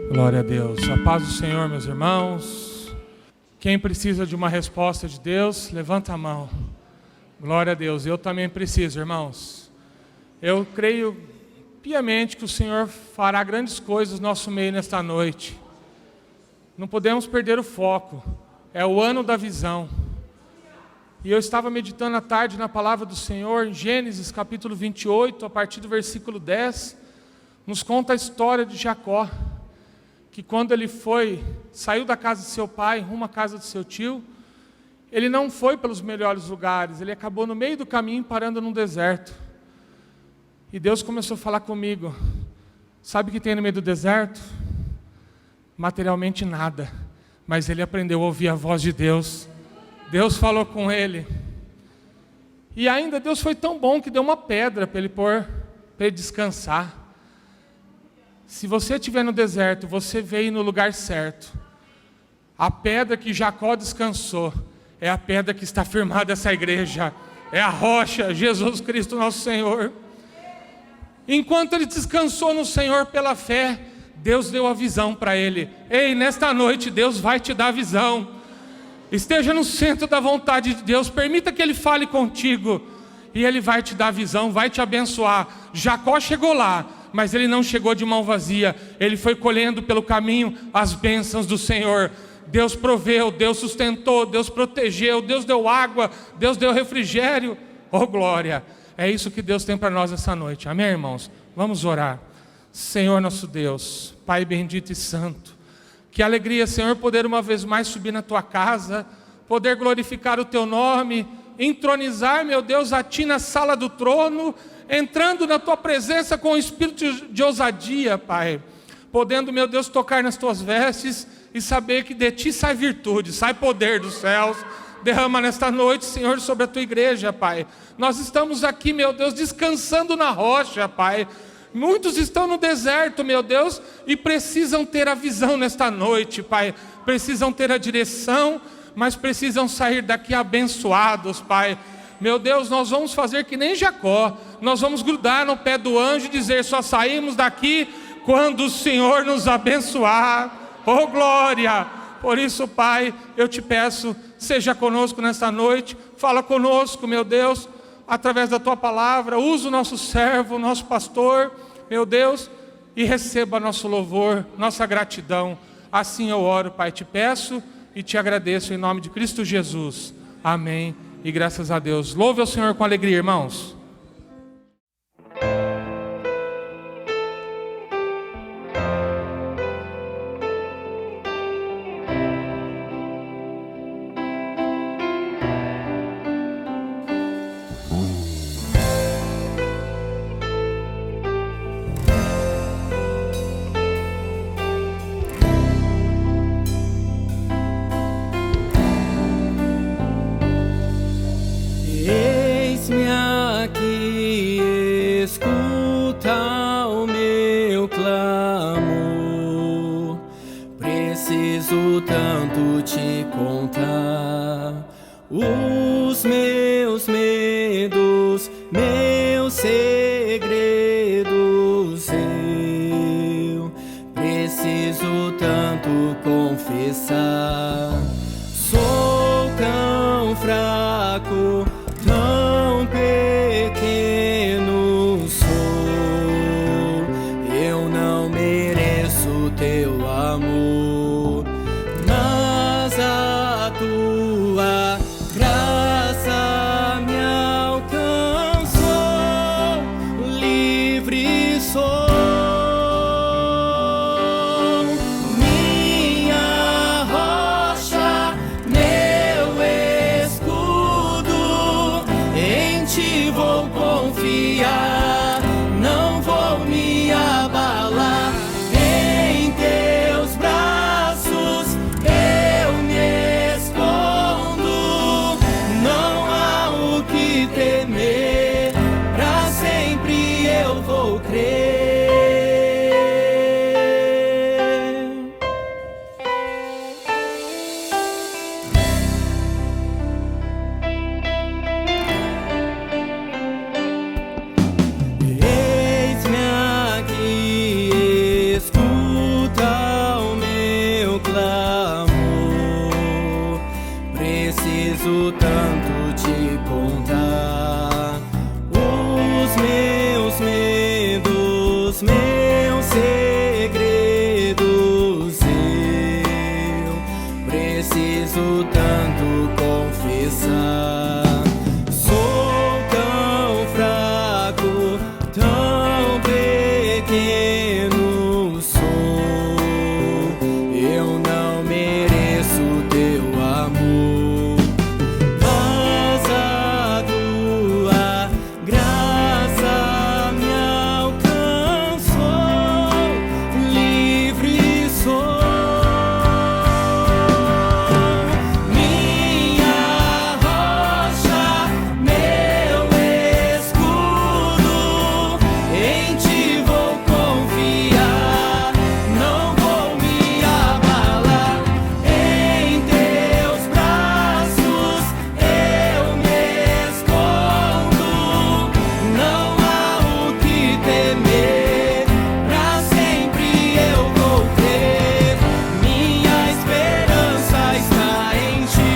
Glória a Deus. A paz do Senhor, meus irmãos. Quem precisa de uma resposta de Deus, levanta a mão. Glória a Deus. Eu também preciso, irmãos. Eu creio piamente que o Senhor fará grandes coisas no nosso meio nesta noite. Não podemos perder o foco. É o ano da visão. E eu estava meditando à tarde na palavra do Senhor, em Gênesis capítulo 28, a partir do versículo 10, nos conta a história de Jacó, que quando ele saiu da casa de seu pai, rumo à casa de seu tio, ele não foi pelos melhores lugares, ele acabou no meio do caminho parando num deserto. E Deus começou a falar comigo, sabe o que tem no meio do deserto? Materialmente nada, mas ele aprendeu a ouvir a voz de Deus. Deus falou com ele, e ainda Deus foi tão bom que deu uma pedra para ele descansar. Se você estiver no deserto, você veio no lugar certo. A pedra que Jacó descansou é a pedra que está firmada essa igreja, é a rocha, Jesus Cristo nosso Senhor. Enquanto ele descansou no Senhor pela fé, Deus deu a visão para ele. Ei, nesta noite Deus vai te dar a visão. Esteja no centro da vontade de Deus, permita que Ele fale contigo, e Ele vai te dar visão, vai te abençoar. Jacó chegou lá, mas ele não chegou de mão vazia, ele foi colhendo pelo caminho as bênçãos do Senhor. Deus proveu, Deus sustentou, Deus protegeu, Deus deu água, Deus deu refrigério. Oh glória, é isso que Deus tem para nós essa noite, amém, irmãos? Vamos orar. Senhor nosso Deus, Pai bendito e santo, que alegria, Senhor, poder uma vez mais subir na Tua casa, poder glorificar o Teu nome, entronizar, meu Deus, a Ti na sala do trono, entrando na Tua presença com o espírito de ousadia, Pai, podendo, meu Deus, tocar nas Tuas vestes e saber que de Ti sai virtude, sai poder dos céus. Derrama nesta noite, Senhor, sobre a Tua igreja, Pai. Nós estamos aqui, meu Deus, descansando na rocha, Pai. Muitos estão no deserto, meu Deus, e precisam ter a visão nesta noite, Pai. Precisam ter a direção, mas precisam sair daqui abençoados, Pai. Meu Deus, nós vamos fazer que nem Jacó. Nós vamos grudar no pé do anjo e dizer, só saímos daqui quando o Senhor nos abençoar. Oh glória! Por isso, Pai, eu te peço, seja conosco nesta noite. Fala conosco, meu Deus, através da Tua palavra. Usa o nosso servo, o nosso pastor, meu Deus, e receba nosso louvor, nossa gratidão. Assim eu oro, Pai, te peço e te agradeço em nome de Cristo Jesus. Amém e graças a Deus. Louve ao Senhor com alegria, irmãos. Tanto te contar os meus medos, meus segredos. Eu preciso tanto confessar. Sou tão fraco, tão pequeno sou. Eu não mereço teu amor. A tua graça me alcançou, livre sou. Minha rocha, meu escudo, em Ti vou confiar, não vou me abalar. Em Teus braços eu me escondo, não há o que temer, pra sempre eu vou crer. Eis-me aqui, escuta pequeno sou, eu não mereço teu amor, mas a tua graça me alcançou, livre sou. Minha rocha, meu escudo, em ti vou confiar, não vou me abalar. Em teus braços eu me escondo, não há o que temer, pra sempre eu vou crer. Minha esperança está em ti,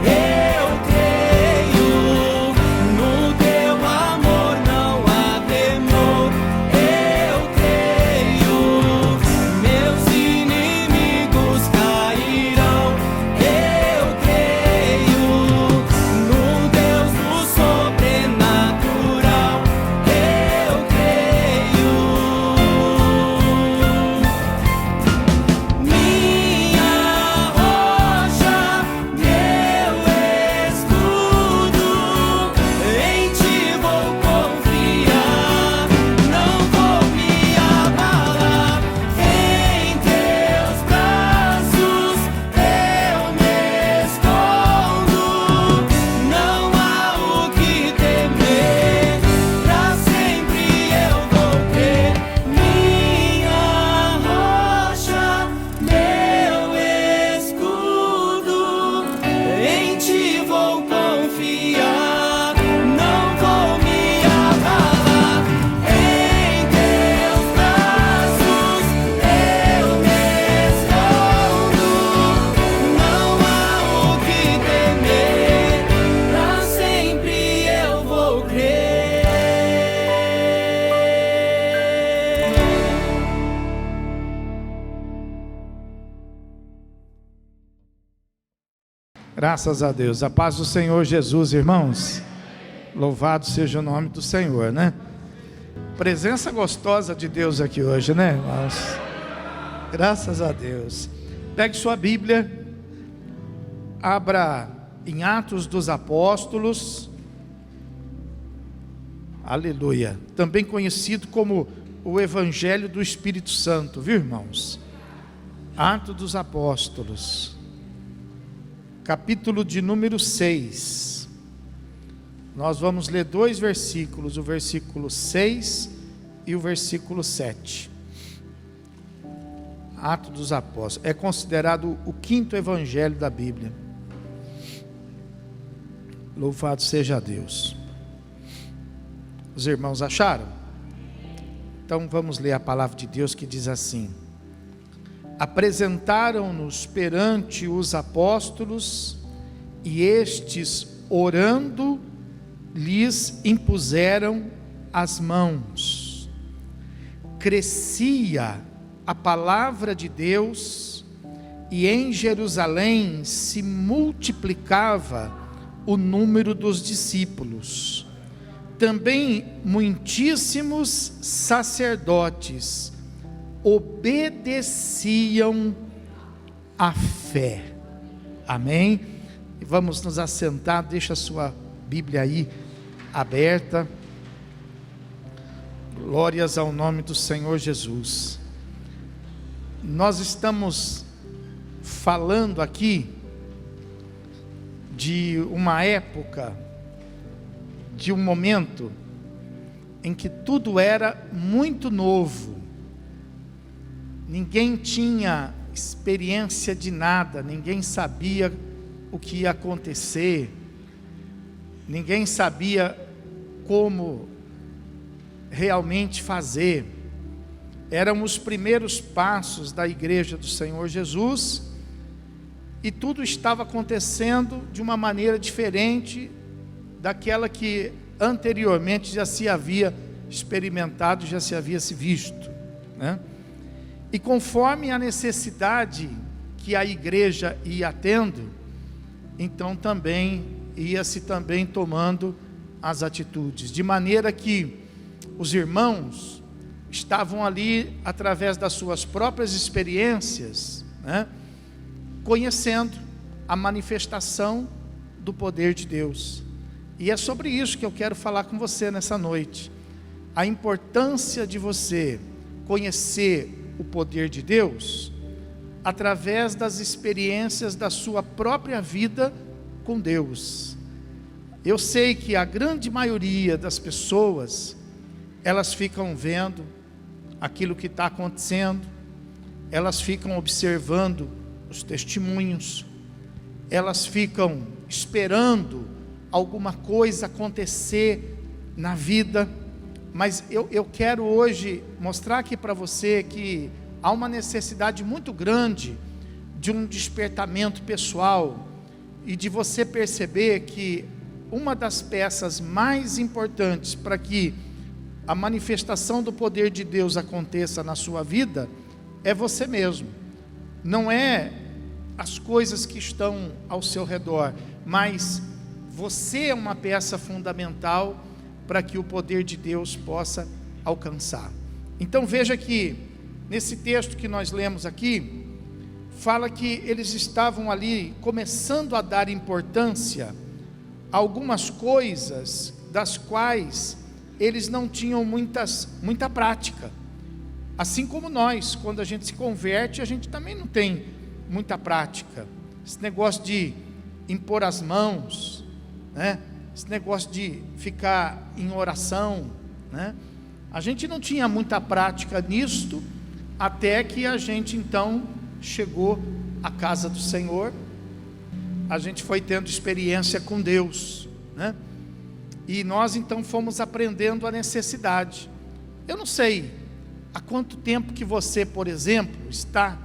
eu creio, no teu amor não há temor, eu creio. Meus inimigos cairão, eu creio, no Deus do sobrenatural, eu creio. Minha rocha, meu escudo, em ti vou confiar, não vou me abalar. Em teus braços eu me escondo, não há o que temer, pra sempre eu vou crer. Minha rocha, meu escudo, em ti vou confiar, não vou me abalar. Em teus braços eu me escondo, não há o que temer, pra sempre eu vou crer. Graças a Deus. A paz do Senhor Jesus, irmãos. Louvado seja o nome do Senhor, né? Presença gostosa de Deus aqui hoje, né, irmãos? Graças a Deus. Pegue sua Bíblia, abra em Atos dos Apóstolos. Aleluia. Também conhecido como o Evangelho do Espírito Santo, viu, irmãos? Atos dos Apóstolos, capítulo de número 6. Nós vamos ler dois versículos, o versículo 6 e o versículo 7. Atos dos Apóstolos é considerado o quinto evangelho da Bíblia. Louvado seja Deus. Os irmãos acharam? Então vamos ler a palavra de Deus, que diz assim: apresentaram-nos perante os apóstolos, e estes, orando, lhes impuseram as mãos. Crescia a palavra de Deus, e em Jerusalém se multiplicava o número dos discípulos. Também muitíssimos sacerdotes obedeciam à fé. Amém? E vamos nos assentar. Deixa a sua Bíblia aí aberta. Glórias ao nome do Senhor Jesus. Nós estamos falando aqui de uma época, de um momento em que tudo era muito novo. Ninguém tinha experiência de nada, ninguém sabia o que ia acontecer, ninguém sabia como realmente fazer. Eram os primeiros passos da igreja do Senhor Jesus, e tudo estava acontecendo de uma maneira diferente daquela que anteriormente já se havia experimentado, já se havia se visto, né? E conforme a necessidade que a igreja ia tendo, então também ia-se também tomando as atitudes, de maneira que os irmãos estavam ali, através das suas próprias experiências, né, conhecendo a manifestação do poder de Deus. E é sobre isso que eu quero falar com você nessa noite. A importância de você conhecer o poder de Deus através das experiências da sua própria vida com Deus. Eu sei que a grande maioria das pessoas, elas ficam vendo aquilo que está acontecendo, elas ficam observando os testemunhos, elas ficam esperando alguma coisa acontecer na vida, mas eu quero hoje mostrar aqui para você que há uma necessidade muito grande de um despertamento pessoal e de você perceber que uma das peças mais importantes para que a manifestação do poder de Deus aconteça na sua vida é você mesmo. Não é as coisas que estão ao seu redor, mas você é uma peça fundamental para que o poder de Deus possa alcançar. Então veja que nesse texto que nós lemos aqui, fala que eles estavam ali começando a dar importância a algumas coisas das quais eles não tinham muita prática. Assim como nós, quando a gente se converte, a gente também não tem muita prática. Esse negócio de impor as mãos, né? Esse negócio de ficar em oração, né? A gente não tinha muita prática nisto, até que a gente então chegou à casa do Senhor, a gente foi tendo experiência com Deus, né? E nós então fomos aprendendo a necessidade. Eu não sei há quanto tempo que você, por exemplo, está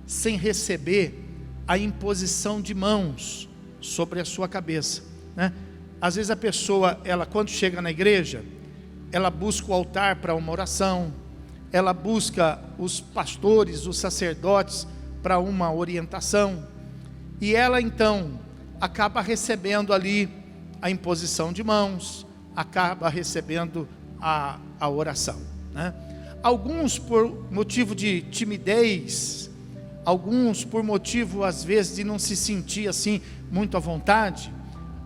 sem receber a imposição de mãos sobre a sua cabeça, né? Às vezes a pessoa, ela quando chega na igreja, ela busca o altar para uma oração, ela busca os pastores, os sacerdotes para uma orientação, e ela então acaba recebendo ali a imposição de mãos, acaba recebendo a oração, né? Alguns por motivo de timidez, alguns por motivo às vezes de não se sentir assim muito à vontade,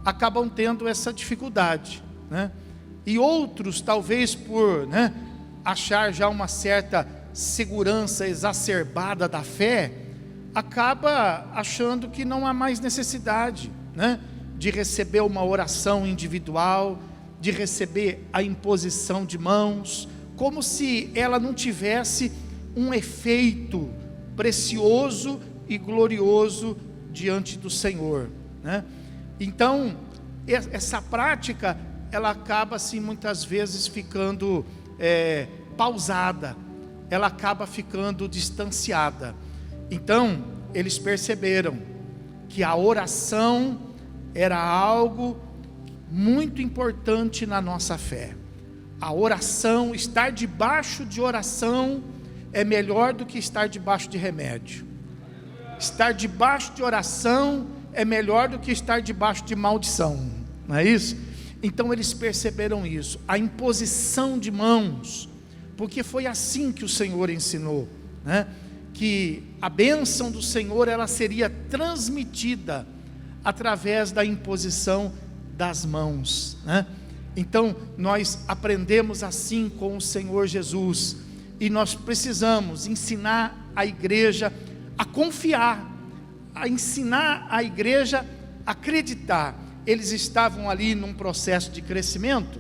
acabam tendo essa dificuldade, né? E outros talvez por, né, achar já uma certa segurança exacerbada da fé, acaba achando que não há mais necessidade, né, de receber uma oração individual, de receber a imposição de mãos, como se ela não tivesse um efeito precioso e glorioso diante do Senhor, né? Então, essa prática, ela acaba assim muitas vezes ficando pausada, ela acaba ficando distanciada. Então, eles perceberam que a oração era algo muito importante na nossa fé. A oração, estar debaixo de oração é melhor do que estar debaixo de remédio. Estar debaixo de oração é melhor do que estar debaixo de maldição, não é isso? Então eles perceberam isso, a imposição de mãos, porque foi assim que o Senhor ensinou, né? Que a bênção do Senhor, ela seria transmitida através da imposição das mãos, né? Então nós aprendemos assim com o Senhor Jesus, e nós precisamos ensinar a igreja a confiar, a ensinar a igreja a acreditar. Eles estavam ali num processo de crescimento,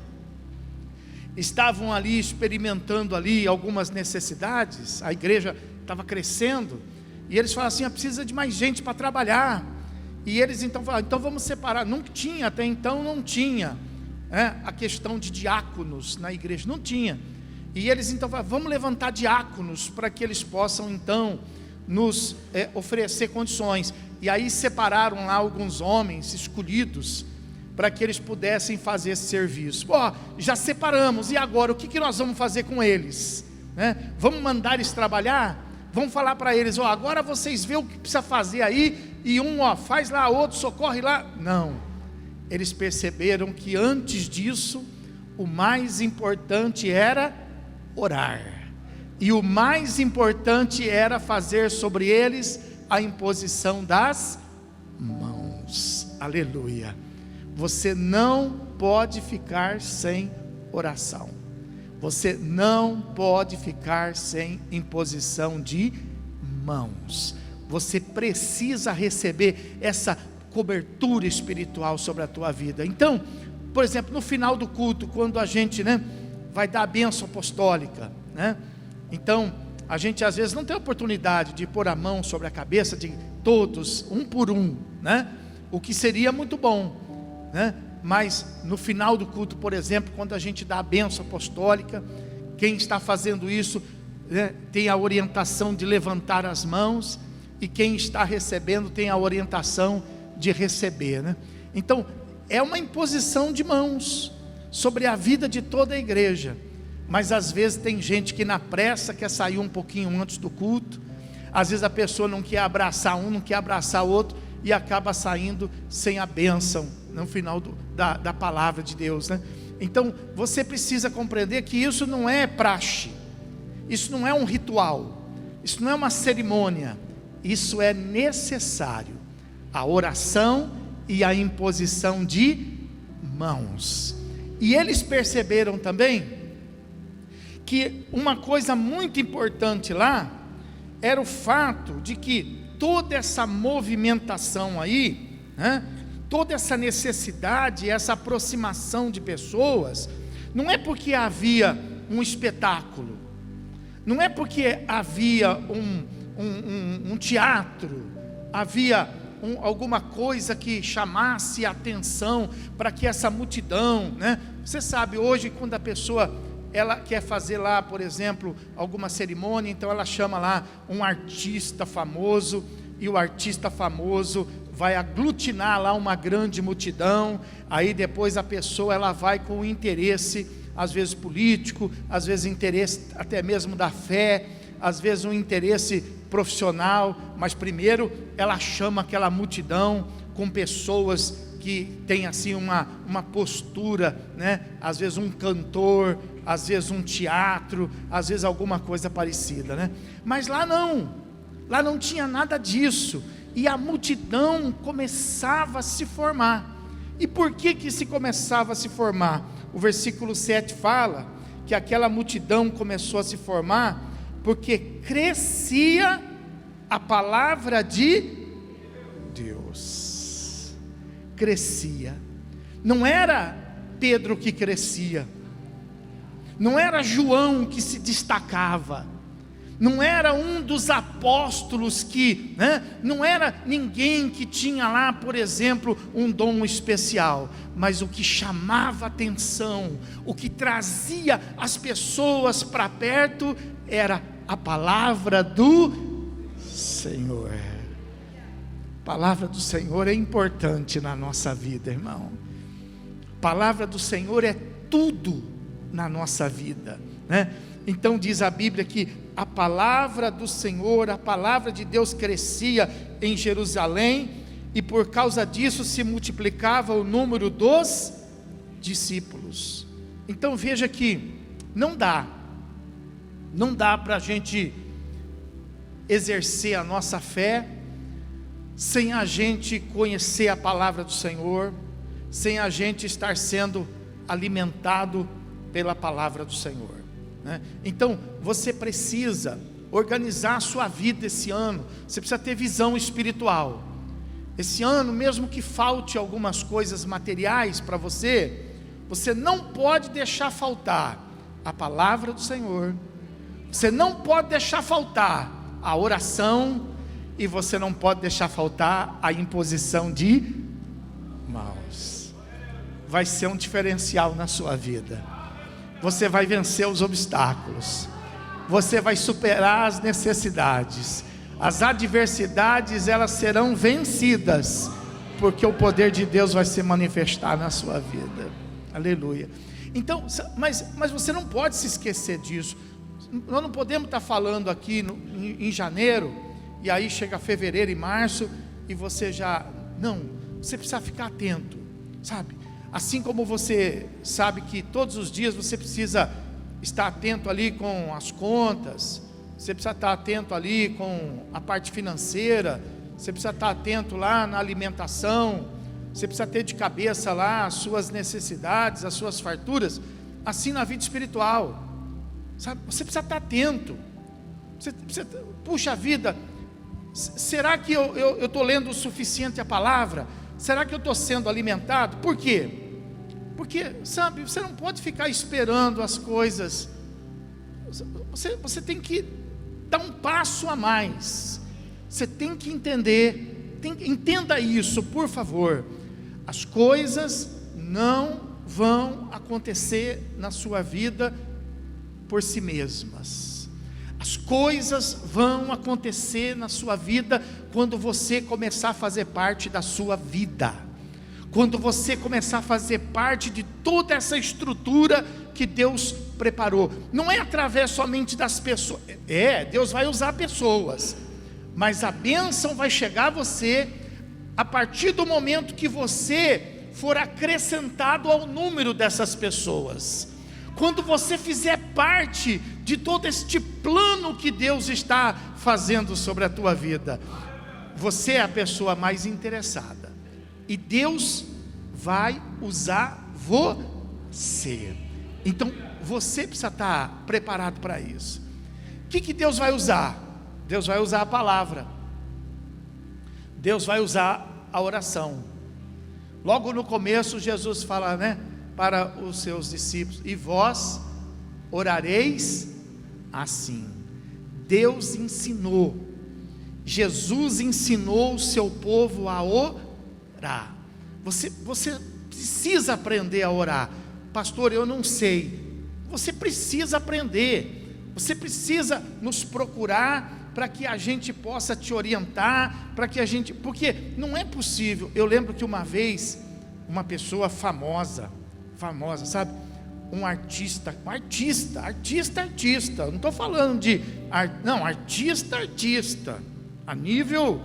estavam ali experimentando ali algumas necessidades, a igreja estava crescendo, e eles falaram assim, precisa de mais gente para trabalhar, e eles então falaram, então vamos separar. Não tinha, até então não tinha, a questão de diáconos na igreja, não tinha, e eles então falaram, vamos levantar diáconos, para que eles possam então nos oferecer condições. E aí separaram lá alguns homens escolhidos, para que eles pudessem fazer esse serviço. Já separamos, e agora o que nós vamos fazer com eles, né? Vamos mandar eles trabalhar? Vamos falar para eles, agora vocês vê o que precisa fazer aí, e um faz lá, outro socorre lá? Não, eles perceberam que antes disso, o mais importante era orar. e o mais importante era fazer sobre eles a imposição das mãos. Aleluia. Você não pode ficar sem oração. Você não pode ficar sem imposição de mãos. Você precisa receber essa cobertura espiritual sobre a tua vida. Então, por exemplo, no final do culto, quando a gente, vai dar a bênção apostólica, então, a gente às vezes não tem oportunidade de pôr a mão sobre a cabeça de todos, um por um, o que seria muito bom, mas no final do culto, por exemplo, quando a gente dá a bênção apostólica, quem está fazendo isso, tem a orientação de levantar as mãos, e quem está recebendo tem a orientação de receber, Então, é uma imposição de mãos sobre a vida de toda a igreja. Mas às vezes tem gente que na pressa quer sair um pouquinho antes do culto. Às vezes a pessoa não quer abraçar um, não quer abraçar o outro, e acaba saindo sem a bênção no final da palavra de Deus, Então você precisa compreender que isso não é praxe, isso não é um ritual, isso não é uma cerimônia, isso é necessário, a oração e a imposição de mãos. E eles perceberam também que uma coisa muito importante lá era o fato de que toda essa movimentação aí, toda essa necessidade, essa aproximação de pessoas, não é porque havia um espetáculo, não é porque havia um teatro, havia alguma coisa que chamasse a atenção para que essa multidão, Você sabe, hoje quando a pessoa ela quer fazer lá, por exemplo, alguma cerimônia, então ela chama lá um artista famoso, e o artista famoso vai aglutinar lá uma grande multidão. Aí depois a pessoa ela vai com um interesse, às vezes político, às vezes interesse até mesmo da fé, às vezes um interesse profissional, mas primeiro ela chama aquela multidão com pessoas que tem assim uma postura, às vezes um cantor, às vezes um teatro, às vezes alguma coisa parecida, mas lá não tinha nada disso, e a multidão começava a se formar. E por que se começava a se formar? O versículo 7 fala que aquela multidão começou a se formar porque crescia a palavra de Deus. Crescia. Não era Pedro que crescia, não era João que se destacava, não era um dos apóstolos que, não era ninguém que tinha lá, por exemplo, um dom especial, mas o que chamava atenção, o que trazia as pessoas para perto, era a palavra do Senhor. A palavra do Senhor é importante na nossa vida, irmão. A palavra do Senhor é tudo na nossa vida, Então diz a Bíblia que a palavra do Senhor, a palavra de Deus crescia em Jerusalém, e por causa disso se multiplicava o número dos discípulos. Então veja que não dá para a gente exercer a nossa fé sem a gente conhecer a palavra do Senhor, sem a gente estar sendo alimentado pela palavra do Senhor, Então você precisa organizar a sua vida esse ano. Você precisa ter visão espiritual esse ano, mesmo que falte algumas coisas materiais para você, você não pode deixar faltar a palavra do Senhor, você não pode deixar faltar a oração, e você não pode deixar faltar a imposição de mãos. Vai ser um diferencial na sua vida. Você vai vencer os obstáculos, você vai superar as necessidades, as adversidades elas serão vencidas, porque o poder de Deus vai se manifestar na sua vida. Aleluia. Então, mas você não pode se esquecer disso. Nós não podemos estar falando aqui em janeiro, e aí chega fevereiro e março, e você já, não, você precisa ficar atento, sabe? Assim como você sabe que todos os dias você precisa estar atento ali com as contas, você precisa estar atento ali com a parte financeira, você precisa estar atento lá na alimentação, você precisa ter de cabeça lá as suas necessidades, as suas farturas. Assim na vida espiritual, sabe? Você precisa estar atento. Puxa vida, será que eu estou lendo o suficiente a palavra? Será que eu estou sendo alimentado? Por quê? Porque, sabe, você não pode ficar esperando as coisas. Você tem que dar um passo a mais. Você tem que entender, entenda isso, por favor. As coisas não vão acontecer na sua vida por si mesmas. As coisas vão acontecer na sua vida quando você começar a fazer parte da sua vida, quando você começar a fazer parte de toda essa estrutura que Deus preparou. Não é através somente das pessoas, Deus vai usar pessoas, mas a bênção vai chegar a você a partir do momento que você for acrescentado ao número dessas pessoas. Quando você fizer parte de todo este plano que Deus está fazendo sobre a tua vida, você é a pessoa mais interessada, e Deus vai usar você. Então você precisa estar preparado para isso. O que Deus vai usar? Deus vai usar a palavra, Deus vai usar a oração. Logo no começo Jesus fala, para os seus discípulos: e vós orareis assim. Deus ensinou, Jesus ensinou o seu povo a orar. Você precisa aprender a orar. Pastor, eu não sei. Você precisa aprender. Você precisa nos procurar para que a gente possa te orientar, porque não é possível. Eu lembro que uma vez, uma pessoa famosa, sabe? Um artista, não estou falando de, artista, a nível,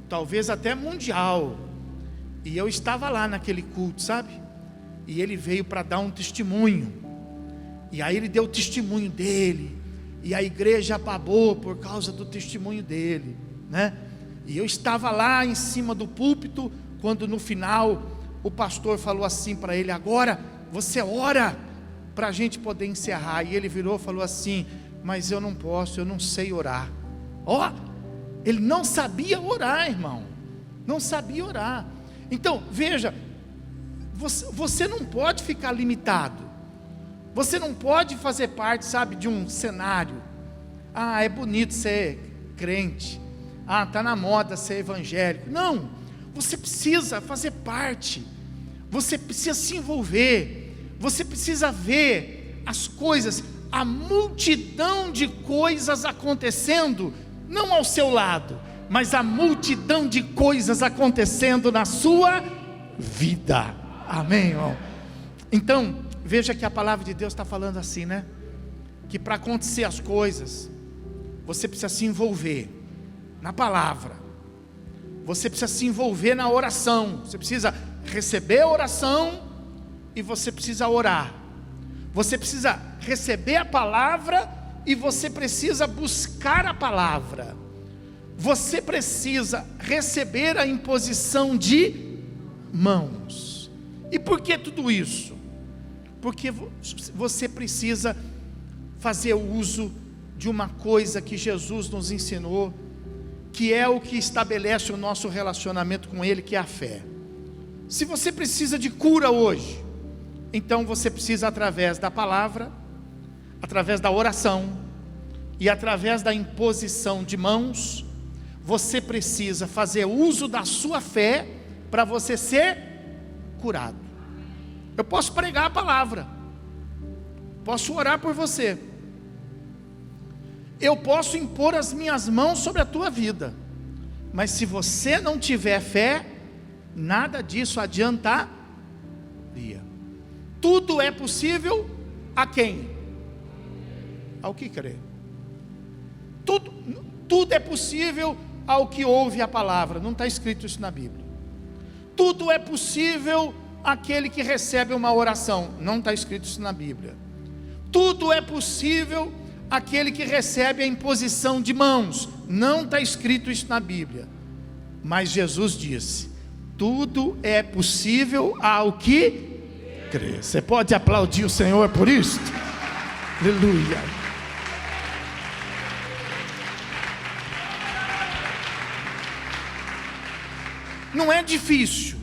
talvez até mundial, e eu estava lá naquele culto, sabe? E ele veio para dar um testemunho, e aí ele deu o testemunho dele, e a igreja babou por causa do testemunho dele, E eu estava lá em cima do púlpito, quando no final o pastor falou assim para ele: agora você ora para a gente poder encerrar. E ele virou e falou assim: mas eu não posso, eu não sei orar. Ele não sabia orar, irmão, não sabia orar. Então veja, você não pode ficar limitado. Você não pode fazer parte, sabe, de um cenário. É bonito ser crente, está na moda ser evangélico. Não, você precisa fazer parte, você precisa se envolver, você precisa ver as coisas, a multidão de coisas acontecendo, não ao seu lado, mas a multidão de coisas acontecendo na sua vida. Amém, irmão? Então, veja que a palavra de Deus está falando assim, que para acontecer as coisas, você precisa se envolver na palavra, você precisa se envolver na oração, você precisa receber a oração e você precisa orar, você precisa receber a palavra e você precisa buscar a palavra, você precisa receber a imposição de mãos. E por que tudo isso? Porque você precisa fazer uso de uma coisa que Jesus nos ensinou, que é o que estabelece o nosso relacionamento com Ele, que é a fé. Se você precisa de cura hoje, então você precisa, através da palavra, através da oração e através da imposição de mãos, você precisa fazer uso da sua fé para você ser curado. Eu posso pregar a palavra, posso orar por você, eu posso impor as minhas mãos sobre a tua vida, mas se você não tiver fé, nada disso adiantaria. Tudo é possível a quem? Ao que crê. Tudo é possível ao que ouve a palavra. Não está escrito isso na Bíblia. Tudo é possível àquele que recebe uma oração. Não está escrito isso na Bíblia. Tudo é possível aquele que recebe a imposição de mãos. Não está escrito isso na Bíblia, mas Jesus disse: tudo é possível ao que crê. Você pode aplaudir o Senhor por isso? Aleluia. Não é difícil,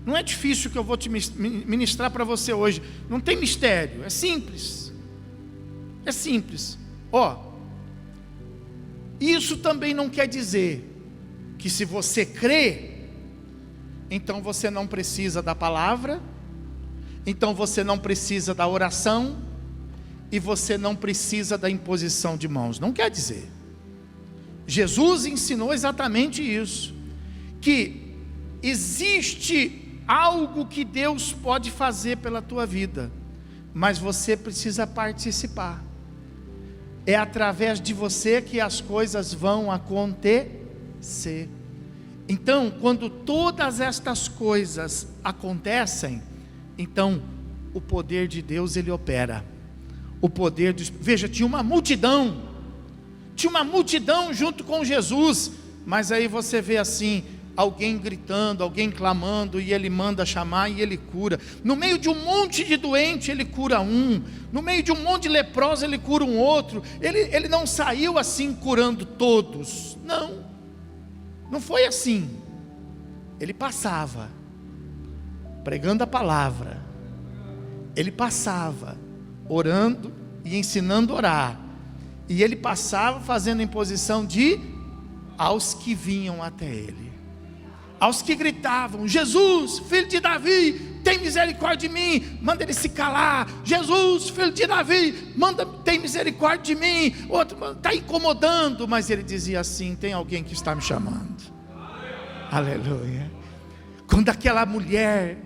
não é difícil o que eu vou te ministrar para você hoje. Não tem mistério, é simples. É simples. Isso também não quer dizer que se você crê, então você não precisa da palavra, então você não precisa da oração, e você não precisa da imposição de mãos. Não quer dizer. Jesus ensinou exatamente isso, que existe algo que Deus pode fazer pela tua vida, mas você precisa participar. É através de você que as coisas vão acontecer. Então, quando todas estas coisas acontecem, então o poder de Deus ele opera. O poder de... Veja, tinha uma multidão junto com Jesus, mas aí você vê assim, alguém gritando, alguém clamando, e ele manda chamar e ele cura. No meio de um monte de doente, ele cura um. No meio de um monte de leprosos, ele cura um outro. Ele não saiu assim curando todos. Não foi assim. Ele passava pregando a palavra. Ele passava orando e ensinando a orar. E ele passava fazendo imposição aos que vinham até ele, aos que gritavam: Jesus, filho de Davi, tem misericórdia de mim. Manda ele se calar. Jesus, filho de Davi, tem misericórdia de mim. Outro está incomodando, mas ele dizia assim: tem alguém que está me chamando. Aleluia. Quando aquela mulher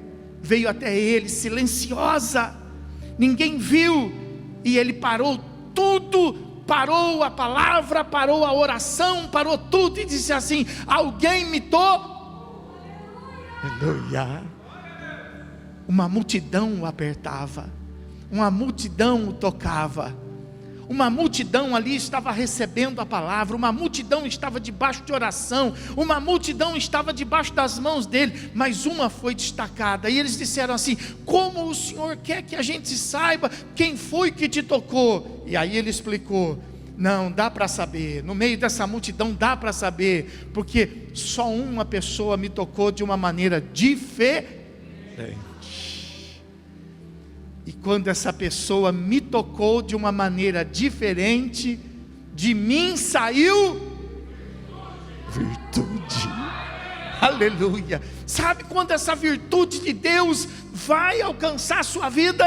veio até ele silenciosa, ninguém viu, e ele parou tudo, parou a palavra, parou a oração, parou tudo e disse assim: alguém me tocou. Aleluia. Uma multidão o apertava, uma multidão o tocava, uma multidão ali estava recebendo a palavra, uma multidão estava debaixo de oração, uma multidão estava debaixo das mãos dele, mas uma foi destacada, e eles disseram assim: como o Senhor quer que a gente saiba quem foi que te tocou? E aí ele explicou: não, dá para saber, no meio dessa multidão dá para saber, porque só uma pessoa me tocou de uma maneira diferente. E quando essa pessoa me tocou de uma maneira diferente, de mim saiu virtude. Aleluia. Sabe quando essa virtude de Deus vai alcançar a sua vida?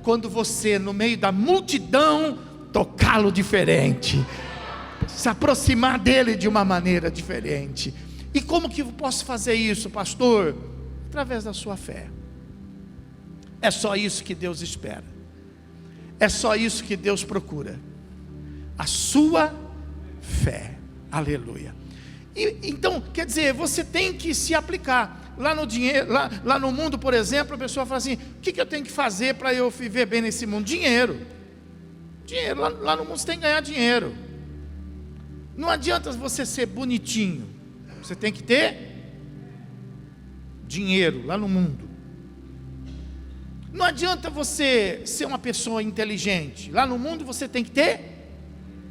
Quando você, no meio da multidão, tocá-lo diferente, se aproximar dele de uma maneira diferente. E como que eu posso fazer isso, pastor? Através da sua fé. É só isso que Deus espera, é só isso que Deus procura, a sua fé. Aleluia. Então, quer dizer, você tem que se aplicar. Lá no dinheiro, lá no mundo, por exemplo, a pessoa fala assim: o que eu tenho que fazer para eu viver bem nesse mundo? Dinheiro. Lá no mundo você tem que ganhar dinheiro. Não adianta você ser bonitinho, você tem que ter dinheiro lá no mundo. Não adianta você ser uma pessoa inteligente, lá no mundo você tem que ter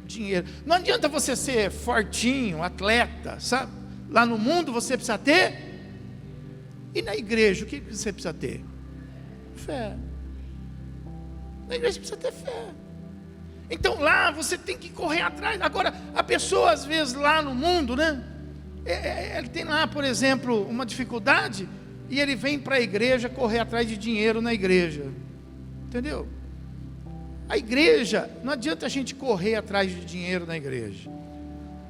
dinheiro. Não adianta você ser fortinho, atleta, sabe? Lá no mundo você precisa ter. E na igreja, o que você precisa ter? Fé. Na igreja precisa ter fé. Então lá você tem que correr atrás. Agora, a pessoa às vezes lá no mundo, né? Ele tem lá, por exemplo, uma dificuldade, e ele vem para a igreja correr atrás de dinheiro na igreja. Entendeu? A igreja, não adianta a gente correr atrás de dinheiro na igreja.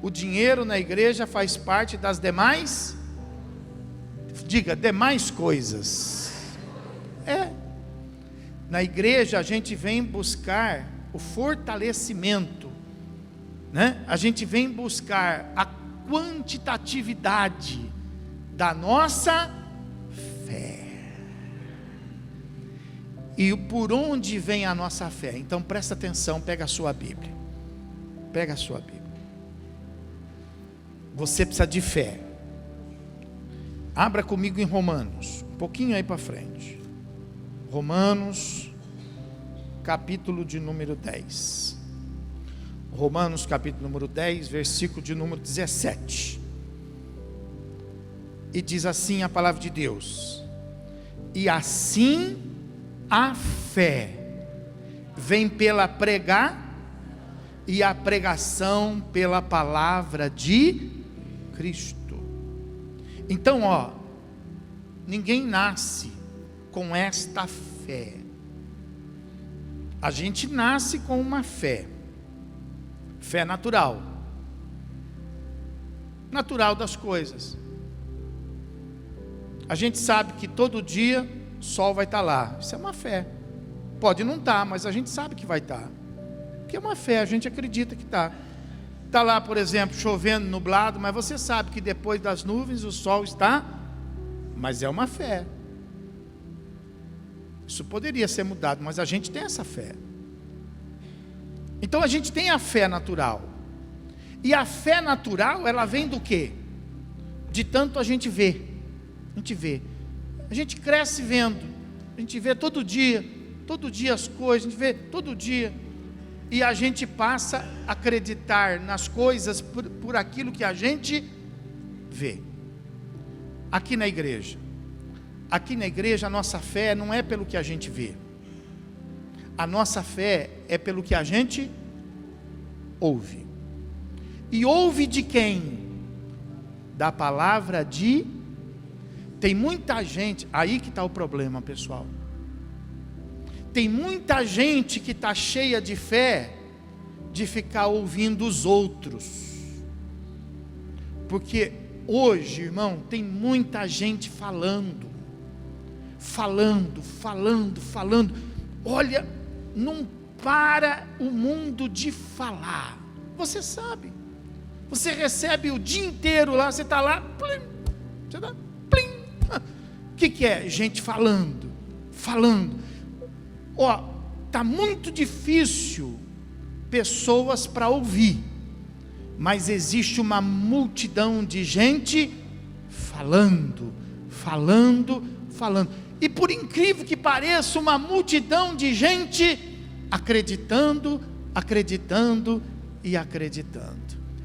O dinheiro na igreja faz parte das demais, diga, demais coisas. Na igreja a gente vem buscar o fortalecimento, né? A gente vem buscar a quantitatividade da nossa fé. E por onde vem a nossa fé? Então presta atenção, pega a sua Bíblia. Pega a sua Bíblia. Você precisa de fé. Abra comigo em Romanos, um pouquinho aí para frente. Romanos, capítulo de número 10. Romanos, capítulo número 10, versículo de número 17. E diz assim a palavra de Deus: e assim a fé vem pela pregar, e a pregação pela palavra de Cristo. Então, ninguém nasce com esta fé. A gente nasce com uma fé natural das coisas. A gente sabe que todo dia o sol vai estar lá, isso é uma fé. Pode não estar, mas a gente sabe que vai estar, porque é uma fé, a gente acredita que está lá, por exemplo, chovendo, nublado, mas você sabe que depois das nuvens o sol está, mas é uma fé. Isso poderia ser mudado, mas a gente tem essa fé. Então a gente tem a fé natural. E a fé natural, ela vem do quê? De tanto a gente vê. A gente cresce vendo. A gente vê todo dia as coisas, a gente vê todo dia. E a gente passa a acreditar nas coisas por aquilo que a gente vê. Aqui na igreja a nossa fé não é pelo que a gente vê. A nossa fé é pelo que a gente ouve. E ouve de quem? Da palavra de... Tem muita gente, aí que está o problema, pessoal. Tem muita gente que está cheia de fé, de ficar ouvindo os outros. Porque hoje, irmão, tem muita gente falando. Olha, não para o mundo de falar. Você sabe. Você recebe o dia inteiro lá, você está lá, plim, você dá plim. O que é? Gente falando. Está muito difícil pessoas para ouvir, mas existe uma multidão de gente falando. E por incrível que pareça, uma multidão de gente acreditando.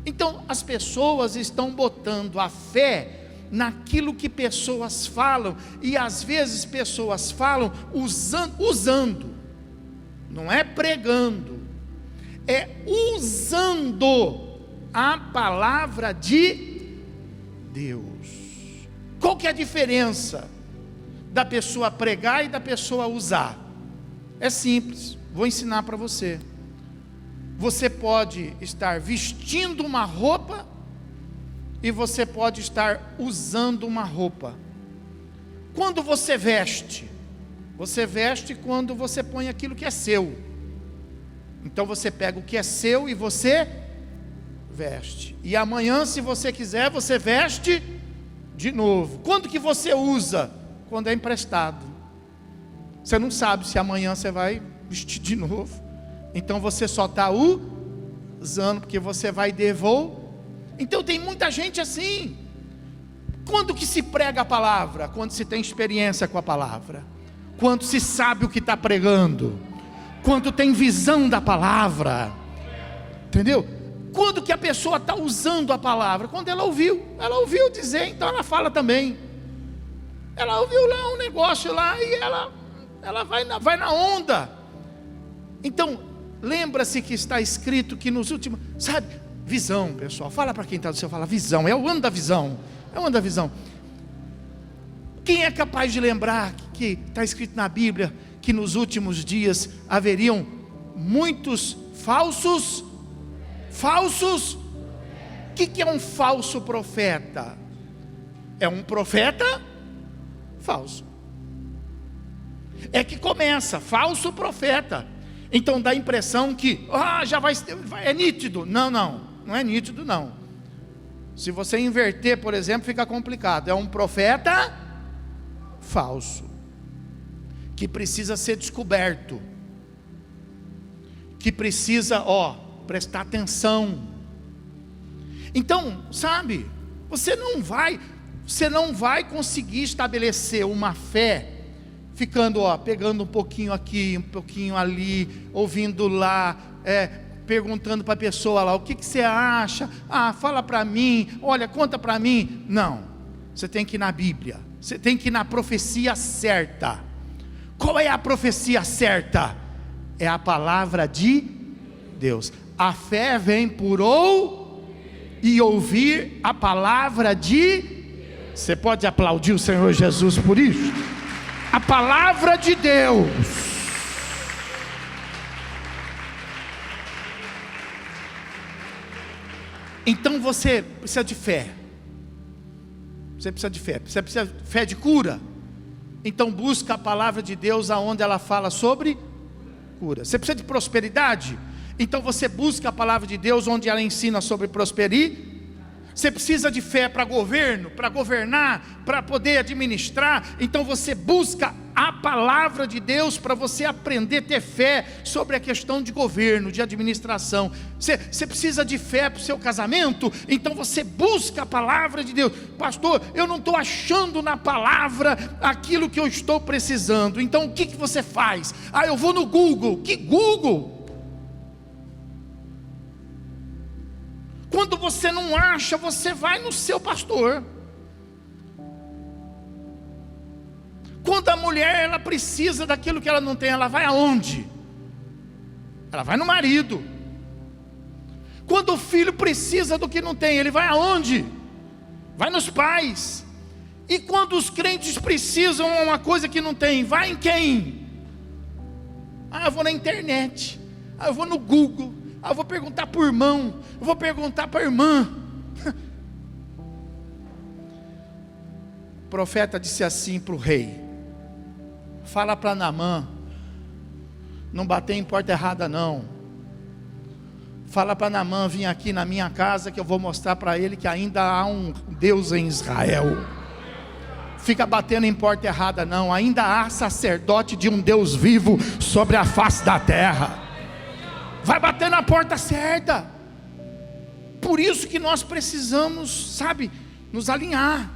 Então as pessoas estão botando a fé naquilo que pessoas falam, e às vezes pessoas falam usando, não é pregando, é usando a palavra de Deus. Qual que é a diferença da pessoa pregar e da pessoa usar? É simples, vou ensinar para você. Você pode estar vestindo uma roupa e você pode estar usando uma roupa. Quando você veste quando você põe aquilo que é seu. Então você pega o que é seu e você veste. E amanhã, se você quiser, você veste de novo. Quando que você usa? Quando é emprestado. Você não sabe se amanhã você vai vestir de novo. Então você só está usando, porque você vai devolver. Então tem muita gente assim. Quando que se prega a palavra? Quando se tem experiência com a palavra. Quando se sabe o que está pregando. Quando tem visão da palavra. Entendeu? Quando que a pessoa está usando a palavra? Quando ela ouviu dizer, então ela fala também. Ela ouviu lá um negócio lá e ela vai na onda. Então, lembra-se que está escrito que nos últimos, sabe, visão, pessoal, fala para quem está do seu, fala visão, é o ano da visão, Quem é capaz de lembrar que está escrito na Bíblia que nos últimos dias haveriam muitos falsos? O que é um falso profeta? É um profeta falso. É que começa, falso profeta. Então dá a impressão que, já vai, é nítido. Não é nítido não. Se você inverter, por exemplo, fica complicado. É um profeta falso. O que precisa ser descoberto, que precisa, prestar atenção. Então, sabe, você não vai conseguir estabelecer uma fé ficando, pegando um pouquinho aqui, um pouquinho ali, ouvindo lá, perguntando para a pessoa lá, o que você acha? Fala para mim, olha, conta para mim. Não, você tem que ir na Bíblia, você tem que ir na profecia certa. Qual é a profecia certa? É a palavra de Deus. A fé vem por ouvir a palavra de... Você pode aplaudir o Senhor Jesus por isso? A palavra de Deus. Então você precisa de fé. Você precisa de fé. Você precisa de fé de cura. Então busca a palavra de Deus aonde ela fala sobre cura. Você precisa de prosperidade. Então você busca a palavra de Deus onde ela ensina sobre prosperidade. Você precisa de fé para governo, para governar, para poder administrar. Então você busca a palavra de Deus para você aprender a ter fé sobre a questão de governo, de administração. Você precisa de fé para o seu casamento. Então você busca a palavra de Deus. Pastor, eu não estou achando na palavra aquilo que eu estou precisando. Então o que você faz? Eu vou no Google. Que Google? Quando você não acha, você vai no seu pastor. Quando a mulher ela precisa daquilo que ela não tem, ela vai aonde? Ela vai no marido. Quando o filho precisa do que não tem, ele vai aonde? Vai nos pais. E quando os crentes precisam de uma coisa que não tem, vai em quem? Eu vou na internet. Eu vou no Google. Eu vou perguntar para o irmão, eu vou perguntar para a irmã. O profeta disse assim para o rei: fala para Naamã, não bater em porta errada não. Fala para Naamã vir aqui na minha casa que eu vou mostrar para ele que ainda há um Deus em Israel. Fica batendo em porta errada não, ainda há sacerdote de um Deus vivo sobre a face da terra. Vai bater na porta certa. Por isso que nós precisamos, nos alinhar.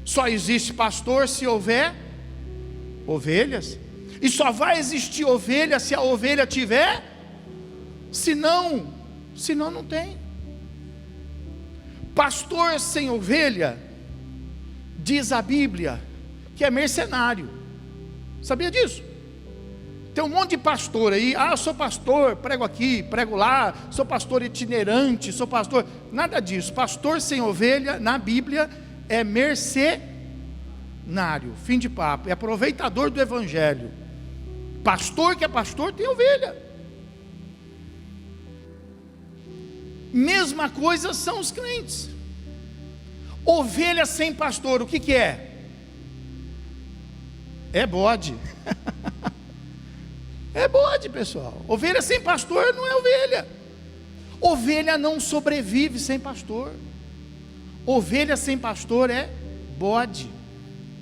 Só existe pastor se houver ovelhas. E só vai existir ovelha se a ovelha tiver. Senão não tem. Pastor sem ovelha, diz a Bíblia, que é mercenário. Sabia disso? Tem um monte de pastor aí, eu sou pastor, prego aqui, prego lá, sou pastor itinerante, sou pastor, nada disso. Pastor sem ovelha, na Bíblia, é mercenário, fim de papo, é aproveitador do evangelho. Pastor que é pastor tem ovelha. Mesma coisa são os crentes. Ovelha sem pastor, o que é? É bode. É bode, pessoal. Ovelha sem pastor não é ovelha. Ovelha não sobrevive sem pastor. Ovelha sem pastor é bode.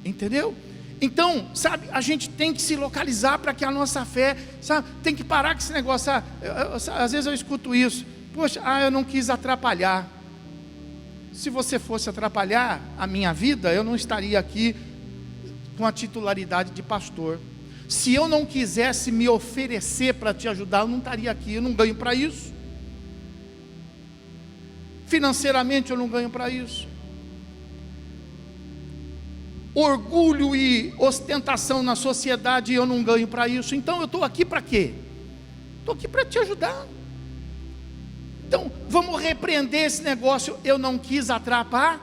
Entendeu? Então, a gente tem que se localizar para que a nossa fé, tem que parar com esse negócio. Às vezes eu escuto isso. Poxa, eu não quis atrapalhar. Se você fosse atrapalhar a minha vida, eu não estaria aqui com a titularidade de pastor. Se eu não quisesse me oferecer para te ajudar, eu não estaria aqui, eu não ganho para isso. Financeiramente eu não ganho para isso. Orgulho e ostentação na sociedade eu não ganho para isso. Então eu estou aqui para quê? Estou aqui para te ajudar. Então vamos repreender esse negócio. Eu não quis atrapalhar.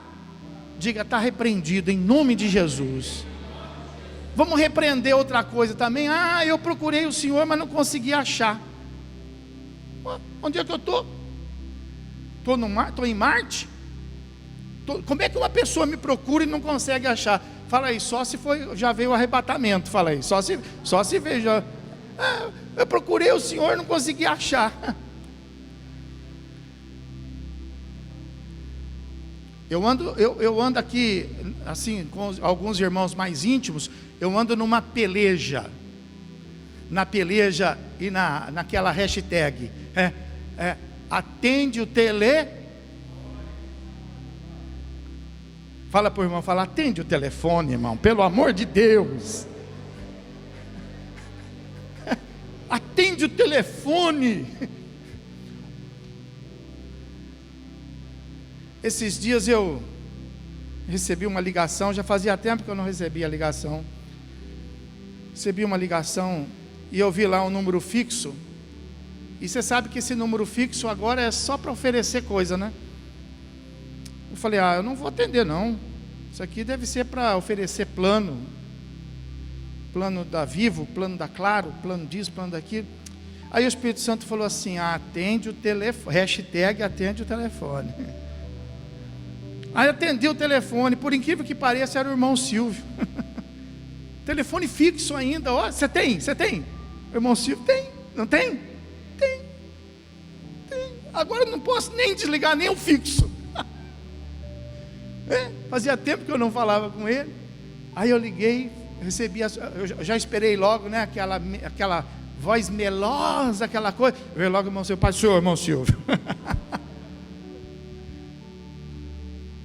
Diga, está repreendido em nome de Jesus. Vamos repreender outra coisa também. Eu procurei o Senhor, mas não consegui achar. Onde é que eu estou? Estou em Marte? Como é que uma pessoa me procura e não consegue achar? Fala aí, só se já veio o arrebatamento. Fala aí, só se veio. Eu procurei o Senhor, não consegui achar. Eu ando aqui assim, com alguns irmãos mais íntimos, eu ando numa peleja. Na peleja e naquela hashtag. Atende o tele. Fala para o irmão, fala, atende o telefone, irmão, pelo amor de Deus. Atende o telefone. Esses dias eu recebi uma ligação, já fazia tempo que eu não recebia a ligação. Recebi uma ligação e eu vi lá um número fixo. E você sabe que esse número fixo agora é só para oferecer coisa, né? Eu falei, eu não vou atender não. Isso aqui deve ser para oferecer plano. Plano da Vivo, plano da Claro, plano disso, plano daquilo. Aí o Espírito Santo falou assim, atende o telefone, hashtag atende o telefone. Aí atendi o telefone, por incrível que pareça, era o irmão Silvio. Telefone fixo ainda, ó, você tem? O irmão Silvio, tem, não tem? Tem. Agora eu não posso nem desligar nem o fixo. Fazia tempo que eu não falava com ele. Aí eu liguei, recebi, eu já esperei logo, né, aquela voz melosa, aquela coisa. Eu veio logo, irmão Silvio, pai do senhor, irmão Silvio.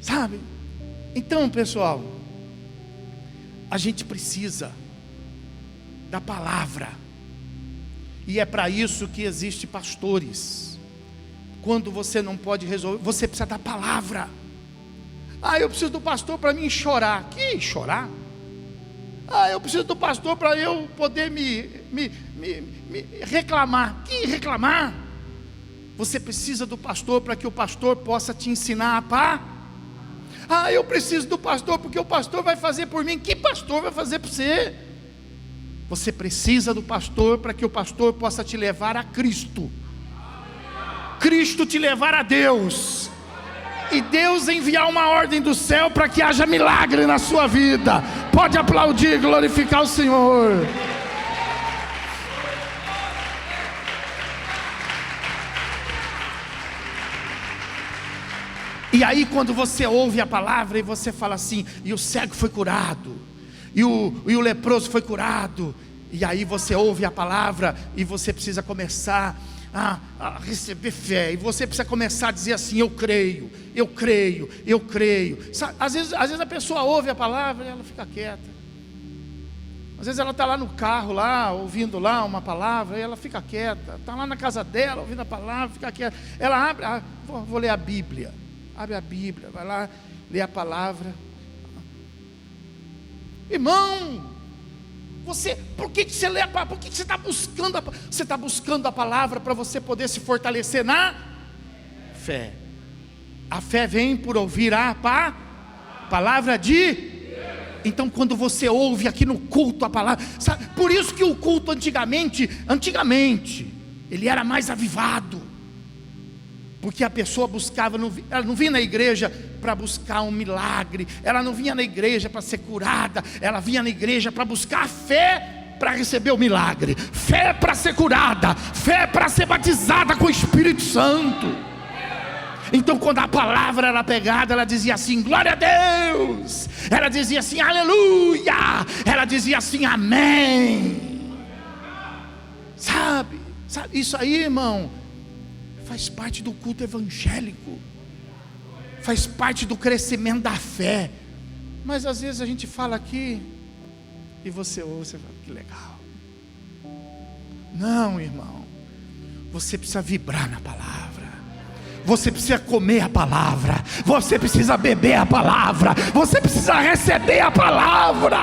Sabe? Então, pessoal, a gente precisa da palavra. E é para isso que existe pastores. Quando você não pode resolver, você precisa da palavra. Eu preciso do pastor para mim chorar. Que chorar? Eu preciso do pastor para eu poder me reclamar. Que reclamar? Você precisa do pastor para que o pastor possa te ensinar a pá. Eu preciso do pastor porque o pastor vai fazer por mim. Que pastor vai fazer por você? Você precisa do pastor para que o pastor possa te levar a Cristo. Cristo te levar a Deus. E Deus enviar uma ordem do céu para que haja milagre na sua vida. Pode aplaudir e glorificar o Senhor. E aí quando você ouve a palavra e você fala assim, e o cego foi curado, e o leproso foi curado, e aí você ouve a palavra e você precisa começar a receber fé, e você precisa começar a dizer assim, eu creio. Sabe, às vezes a pessoa ouve a palavra e ela fica quieta. Às vezes ela está lá no carro, lá, ouvindo lá uma palavra, e ela fica quieta. Está lá na casa dela, ouvindo a palavra, fica quieta. Ela abre, vou ler a Bíblia. Abre a Bíblia, vai lá, lê a palavra. Irmão, por que você lê a palavra? Por que você está buscando a palavra? Você está buscando a palavra para você poder se fortalecer na fé. A fé vem por ouvir a palavra de... Então quando você ouve aqui no culto a palavra, sabe? Por isso que o culto antigamente, ele era mais avivado. Porque a pessoa buscava, ela não vinha na igreja para buscar um milagre, ela não vinha na igreja para ser curada, ela vinha na igreja para buscar a fé para receber o milagre, fé para ser curada, fé para ser batizada com o Espírito Santo. Então quando a palavra era pegada, ela dizia assim, glória a Deus, ela dizia assim, aleluia, ela dizia assim, amém. Sabe, isso aí, irmão, faz parte do culto evangélico, faz parte do crescimento da fé. Mas às vezes a gente fala aqui e você ouve, você fala, que legal. Não, irmão, você precisa vibrar na palavra, você precisa comer a palavra, você precisa beber a palavra, você precisa receber a palavra,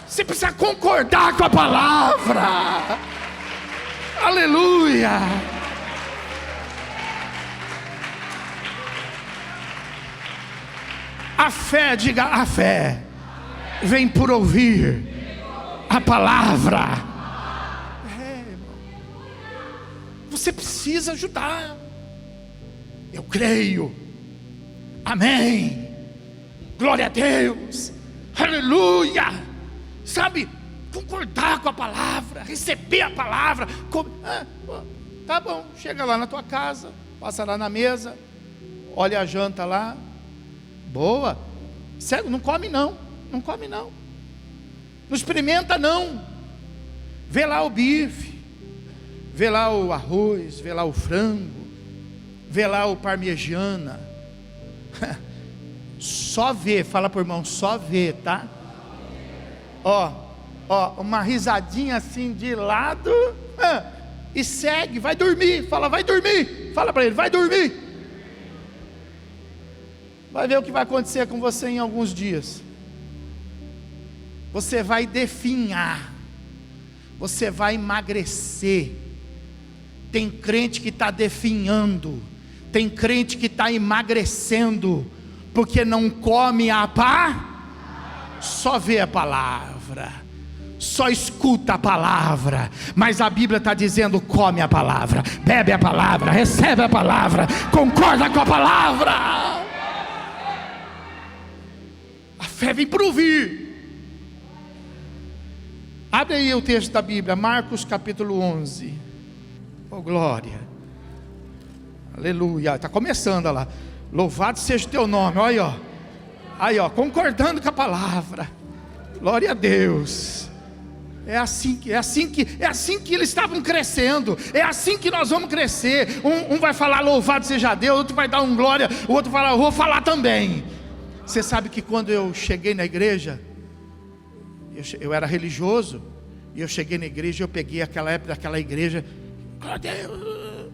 você precisa concordar com a palavra. Aleluia. A fé, diga, a fé vem por ouvir a palavra. Irmão, você precisa ajudar. Eu creio. Amém. Glória a Deus. Aleluia. Sabe, concordar com a palavra, receber a palavra. Tá bom, chega lá na tua casa, passa lá na mesa, olha a janta lá. Boa, Sério, não come não. Não come não. Não experimenta não. Vê lá o bife, vê lá o arroz, vê lá o frango, vê lá o parmegiana. Só vê, fala pro irmão, só vê, tá? Ó, uma risadinha assim de lado, e segue, vai dormir. Fala, vai dormir. Fala para ele, vai dormir. Vai ver o que vai acontecer com você em alguns dias. Você vai definhar, você vai emagrecer. Tem crente que está definhando, tem crente que está emagrecendo, porque não come a só vê a palavra, só escuta a palavra, mas a Bíblia está dizendo: come a palavra, bebe a palavra, recebe a palavra, concorda com a palavra. A fé vem por ouvir. Abre aí o texto da Bíblia, Marcos capítulo 11. Oh glória, aleluia, está começando lá. Louvado seja o teu nome, olha aí ó, concordando com a palavra. Glória a Deus. É assim que eles estavam crescendo. É assim que nós vamos crescer. Um vai falar louvado seja Deus, outro vai dar um glória, o outro vai falar, eu vou falar também. Você sabe que quando eu cheguei na igreja, eu era religioso, e eu cheguei na igreja, eu peguei aquela época daquela igreja, glória a Deus.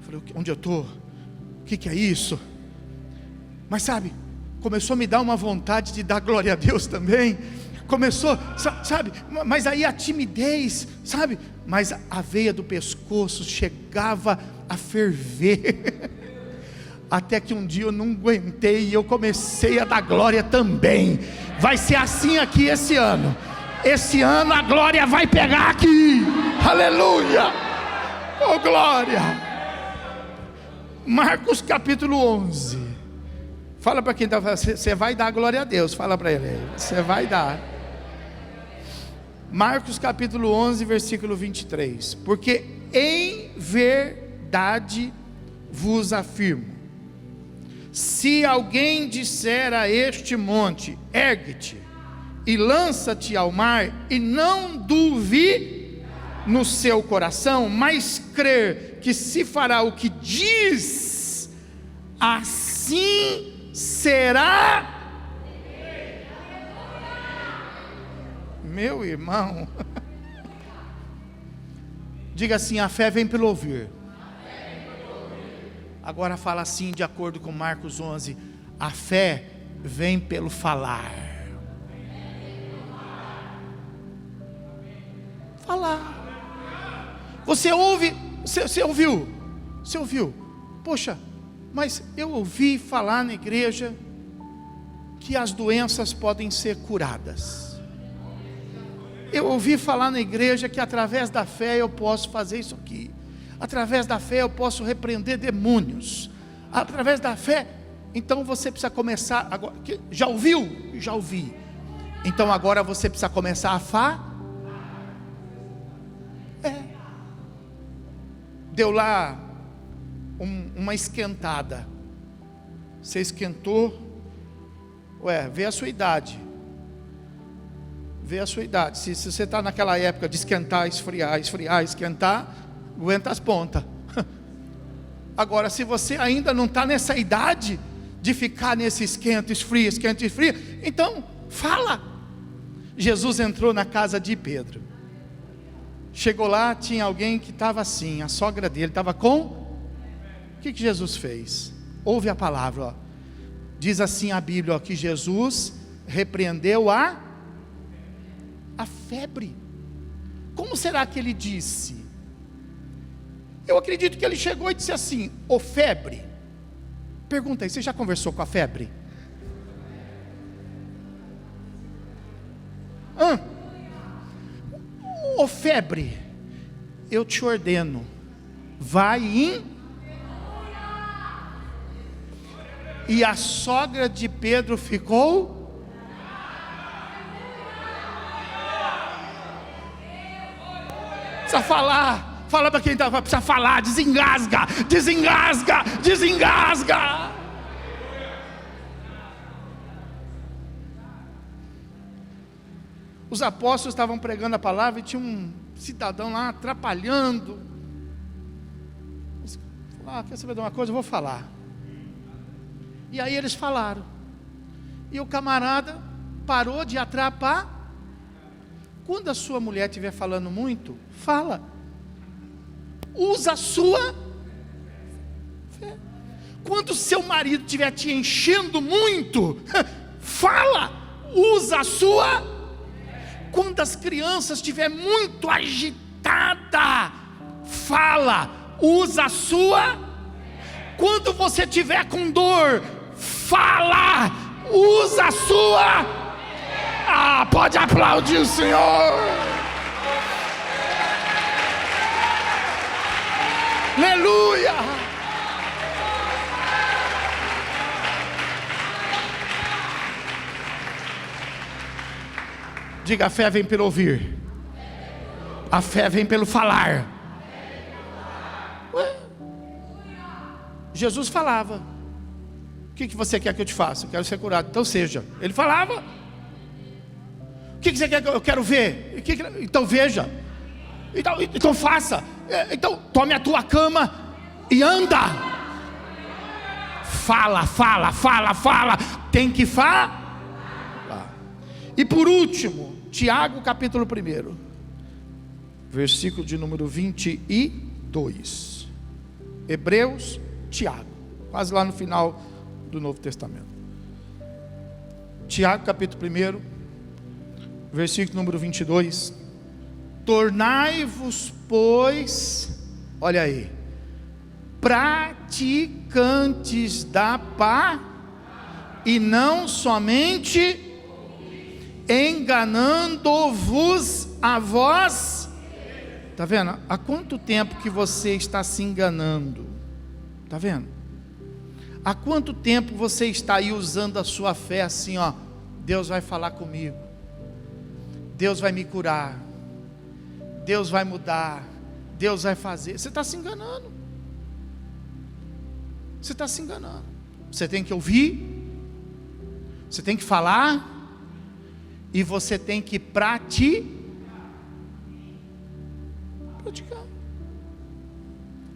Falei, onde eu estou? O que é isso? Mas sabe, começou a me dar uma vontade de dar glória a Deus também. Começou, sabe, mas aí a timidez, sabe, mas a veia do pescoço chegava a ferver. Até que um dia eu não aguentei e eu comecei a dar glória também. Vai ser assim aqui esse ano. Esse ano a glória vai pegar aqui. Aleluia. Oh glória. Marcos capítulo 11. Fala para quem está falando, você vai dar glória a Deus. Fala para ele, você vai dar. Marcos capítulo 11, versículo 23. Porque em verdade vos afirmo, se alguém disser a este monte, ergue-te e lança-te ao mar, e não duvide no seu coração, mas crer que se fará o que diz, assim será. Meu irmão, diga assim: a fé vem pelo ouvir. Agora fala assim, de acordo com Marcos 11: a fé vem pelo falar. Falar. Você ouve, você ouviu? Poxa, mas eu ouvi falar na igreja que as doenças podem ser curadas. Eu ouvi falar na igreja que através da fé eu posso fazer isso aqui. Através da fé eu posso repreender demônios. Através da fé. Então você precisa começar agora. Já ouviu? Já ouvi. Então agora você precisa começar a Deu lá uma esquentada. Você esquentou. Vê a sua idade. Vê a sua idade. Se você está naquela época de esquentar, esfriar, esquentar, aguenta as pontas. Agora, se você ainda não está nessa idade de ficar nesse esquenta, esfria, então fala. Jesus entrou na casa de Pedro. Chegou lá, tinha alguém que estava assim, a sogra dele estava com. O que Jesus fez? Ouve a palavra, ó. Diz assim a Bíblia, ó, que Jesus repreendeu a febre. Como será que ele disse? Eu acredito que ele chegou e disse assim: ô febre. Pergunta aí, você já conversou com a febre? Ô febre, eu te ordeno, vai em. E a sogra de Pedro ficou. Precisa falar. Fala para quem está, precisa falar. Desengasga. Os apóstolos estavam pregando a palavra e tinha um cidadão lá atrapalhando. Quer saber de uma coisa? Eu vou falar. E aí eles falaram. E o camarada parou de atrapalhar. Quando a sua mulher estiver falando muito, fala. Usa a sua fé. Quando seu marido estiver te enchendo muito, fala. Usa a sua fé. Quando as crianças estiver muito agitada, fala. Usa a sua. Quando você estiver com dor, fala. Usa a sua. Pode aplaudir o Senhor. Aleluia. Diga, a fé vem pelo ouvir. A fé vem pelo falar. Ué? Jesus falava. O que você quer que eu te faça? Eu quero ser curado. Então seja. Ele falava. O que você quer que eu quero ver? Então veja. Então faça. Então tome a tua cama e anda. Fala. Tem que falar. E por último, Tiago capítulo 1, versículo de número 22. Hebreus, Tiago, quase lá no final do Novo Testamento. Tiago capítulo 1, versículo número 22. Tornai-vos, pois, olha aí, praticantes da paz, e não somente enganando-vos a vós. Está vendo? Há quanto tempo que você está se enganando? Está vendo? Há quanto tempo você está aí usando a sua fé assim, ó, Deus vai falar comigo, Deus vai me curar, Deus vai mudar, Deus vai fazer. Você está se enganando. Você está se enganando. Você tem que ouvir, você tem que falar, e você tem que praticar.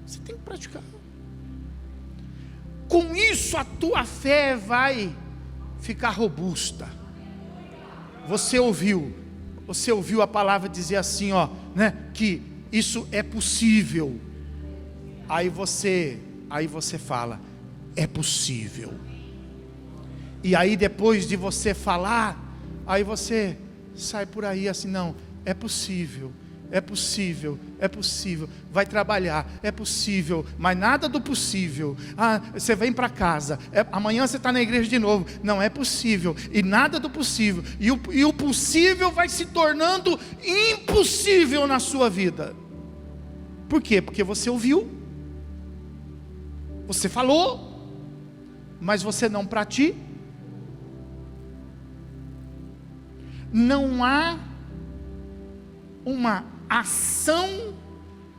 Você tem que praticar. Com isso a tua fé vai ficar robusta. Você ouviu a palavra dizer assim, ó, né, que isso é possível. Aí você fala, é possível. E aí depois de você falar, aí você sai por aí assim, não, é possível, vai trabalhar, é possível, mas nada do possível. Você vem para casa, amanhã você está na igreja de novo, não é possível, e nada do possível, e o possível vai se tornando impossível na sua vida. Por quê? Porque você ouviu, você falou, mas você não pratica. Não há uma ação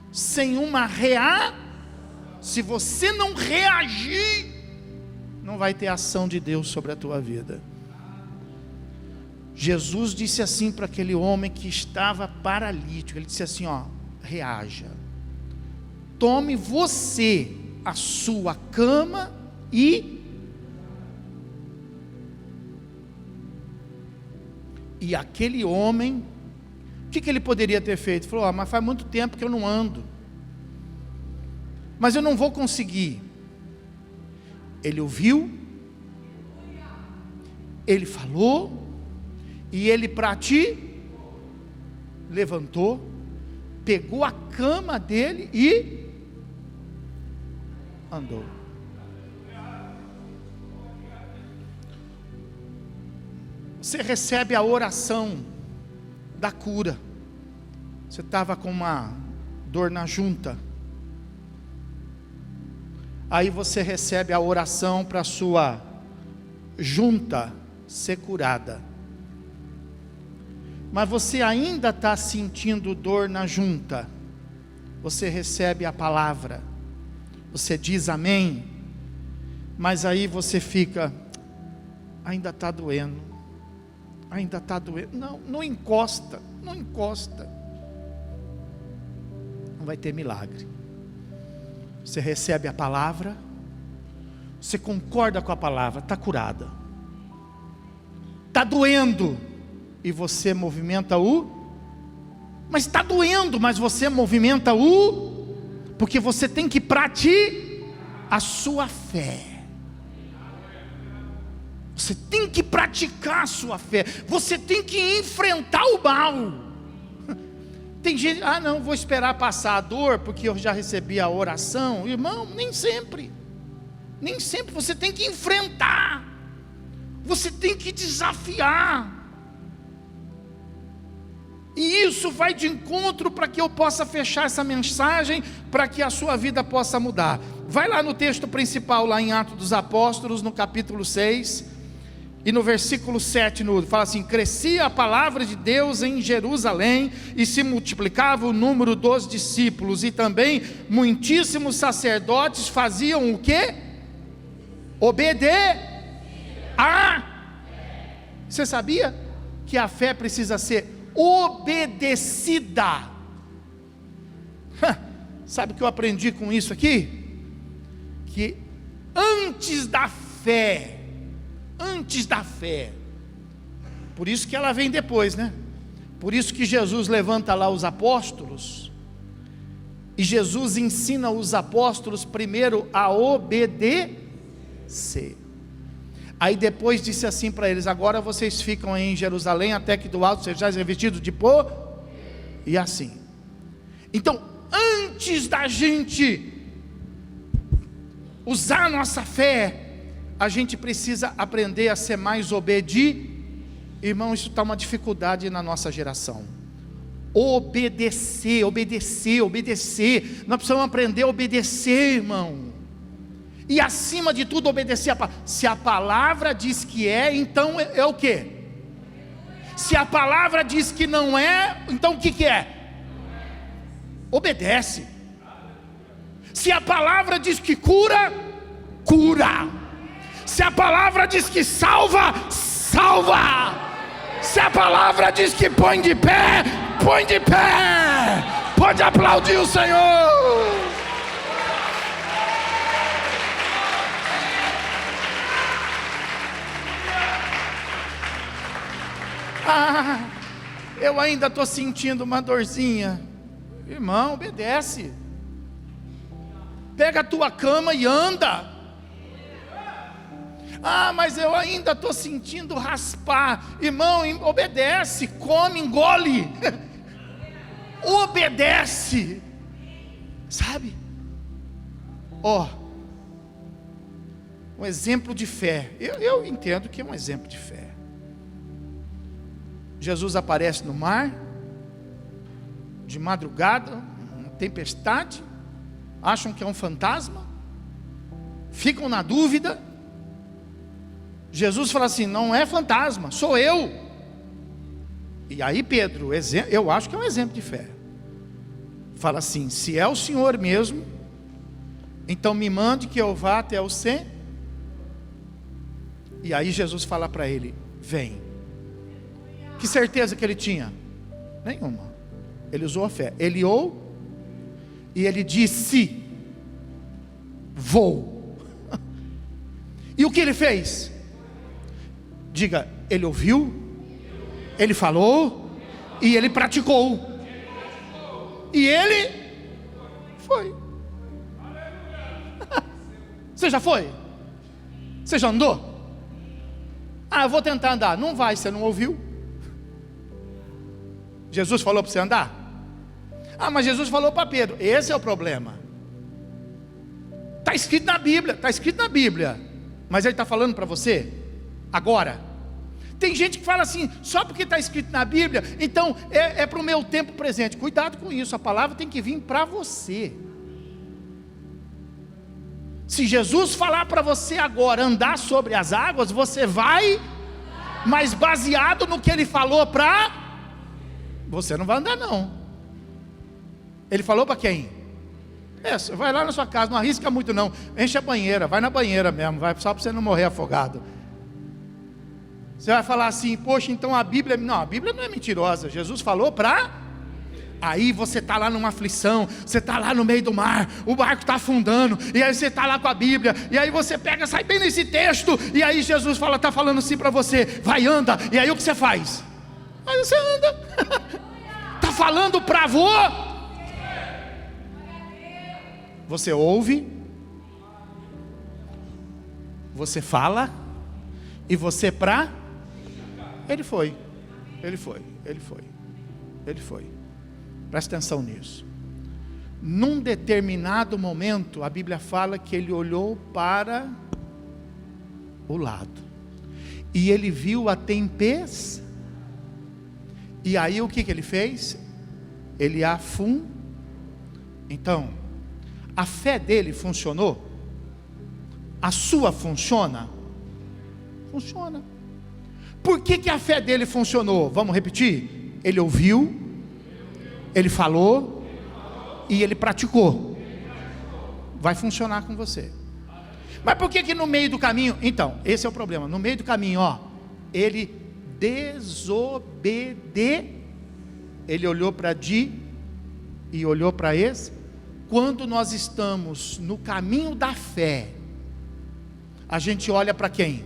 sem uma reação. Se você não reagir, não vai ter ação de Deus sobre a tua vida. Jesus disse assim para aquele homem que estava paralítico, ele disse assim, ó, reaja, tome você a sua cama e aquele homem, o que ele poderia ter feito? Falou, mas faz muito tempo que eu não ando, mas eu não vou conseguir. Ele ouviu, ele falou, e ele levantou, pegou a cama dele e andou. Você recebe a oração da cura. Você estava com uma dor na junta, aí você recebe a oração para a sua junta ser curada, mas você ainda está sentindo dor na junta. Você recebe a palavra, você diz amém, mas aí você fica, ainda está doendo, ainda está doendo. Não, não encosta, não encosta. Não vai ter milagre. Você recebe a palavra, você concorda com a palavra, está curada. Está doendo, e você movimenta mas está doendo, mas você movimenta porque você tem que praticar a sua fé. Você tem que praticar a sua fé. Você tem que enfrentar o mal. Tem gente, não, vou esperar passar a dor, porque eu já recebi a oração. Irmão, nem sempre. Nem sempre. Você tem que enfrentar. Você tem que desafiar. E isso vai de encontro para que eu possa fechar essa mensagem, para que a sua vida possa mudar. Vai lá no texto principal, lá em Atos dos Apóstolos, no capítulo 6, e no versículo 7, fala assim: crescia a palavra de Deus em Jerusalém, e se multiplicava o número dos discípulos, e também muitíssimos sacerdotes faziam o quê? Você sabia que a fé precisa ser obedecida? Sabe o que eu aprendi com isso aqui? Que antes da fé, por isso que ela vem depois, né? Por isso que Jesus levanta lá os apóstolos, e Jesus ensina os apóstolos primeiro a obedecer. Aí depois disse assim para eles: agora vocês ficam em Jerusalém até que do alto sejais revestidos de poder. E assim. Então, antes da gente usar a nossa fé, a gente precisa aprender a ser mais obediente. Irmão, isso está uma dificuldade na nossa geração. Obedecer. Nós precisamos aprender a obedecer, irmão. E acima de tudo, obedecer a palavra. Se a palavra diz que é, então é o quê? Se a palavra diz que não é, então o que é? Obedece. Se a palavra diz que cura, cura. Se a palavra diz que salva, salva. Se a palavra diz que põe de pé, põe de pé. Pode aplaudir o Senhor. Eu ainda estou sentindo uma dorzinha. Irmão, obedece. Pega a tua cama e anda. Mas eu ainda estou sentindo raspar. Irmão, obedece. Come, engole. Obedece. Sabe? Um exemplo de fé. Eu entendo que é um exemplo de fé. Jesus aparece no mar, de madrugada, uma tempestade, acham que é um fantasma, ficam na dúvida. Jesus fala assim: não é fantasma, sou eu. E aí Pedro, eu acho que é um exemplo de fé, fala assim: se é o Senhor mesmo, então me mande que eu vá até o centro. E aí Jesus fala para ele: vem. Que certeza que ele tinha? Nenhuma. Ele usou a fé. Ele e ele disse: vou. E o que ele fez? Diga: ele ouviu, ele falou e ele praticou. E ele foi. Você já foi? Você já andou? Eu vou tentar andar. Não vai, você não ouviu. Jesus falou para você andar? Mas Jesus falou para Pedro. Esse é o problema. Está escrito na Bíblia, mas ele está falando para você agora. Tem gente que fala assim: só porque está escrito na Bíblia, então é para o meu tempo presente. Cuidado com isso, a palavra tem que vir para você. Se Jesus falar para você agora andar sobre as águas, você vai, mas baseado no que ele falou para você, não vai andar não. Ele falou para quem? Vai lá na sua casa, não arrisca muito não. Enche a banheira, vai na banheira mesmo, vai só para você não morrer afogado. Você vai falar assim, poxa, então a Bíblia... Não, a Bíblia não é mentirosa. Jesus falou para... Aí você está lá numa aflição, você está lá no meio do mar, o barco está afundando, e aí você está lá com a Bíblia, e aí você pega, sai bem nesse texto, e aí Jesus está falando assim para você, vai, anda, e aí o que você faz? Aí você anda, está falando para você ouve, você fala, e você ele foi. Presta atenção nisso. Num determinado momento, a Bíblia fala que ele olhou para o lado. E ele viu a tempestade. E aí o que ele fez? Ele afundou. Então, a fé dele funcionou? A sua funciona? Funciona. Por que a fé dele funcionou? Vamos repetir? Ele ouviu, ele falou e ele praticou. Vai funcionar com você. Mas por que no meio do caminho? Então, esse é o problema. No meio do caminho, ele desobedeceu. Ele olhou para Di e olhou para esse. Quando nós estamos no caminho da fé, a gente olha para quem?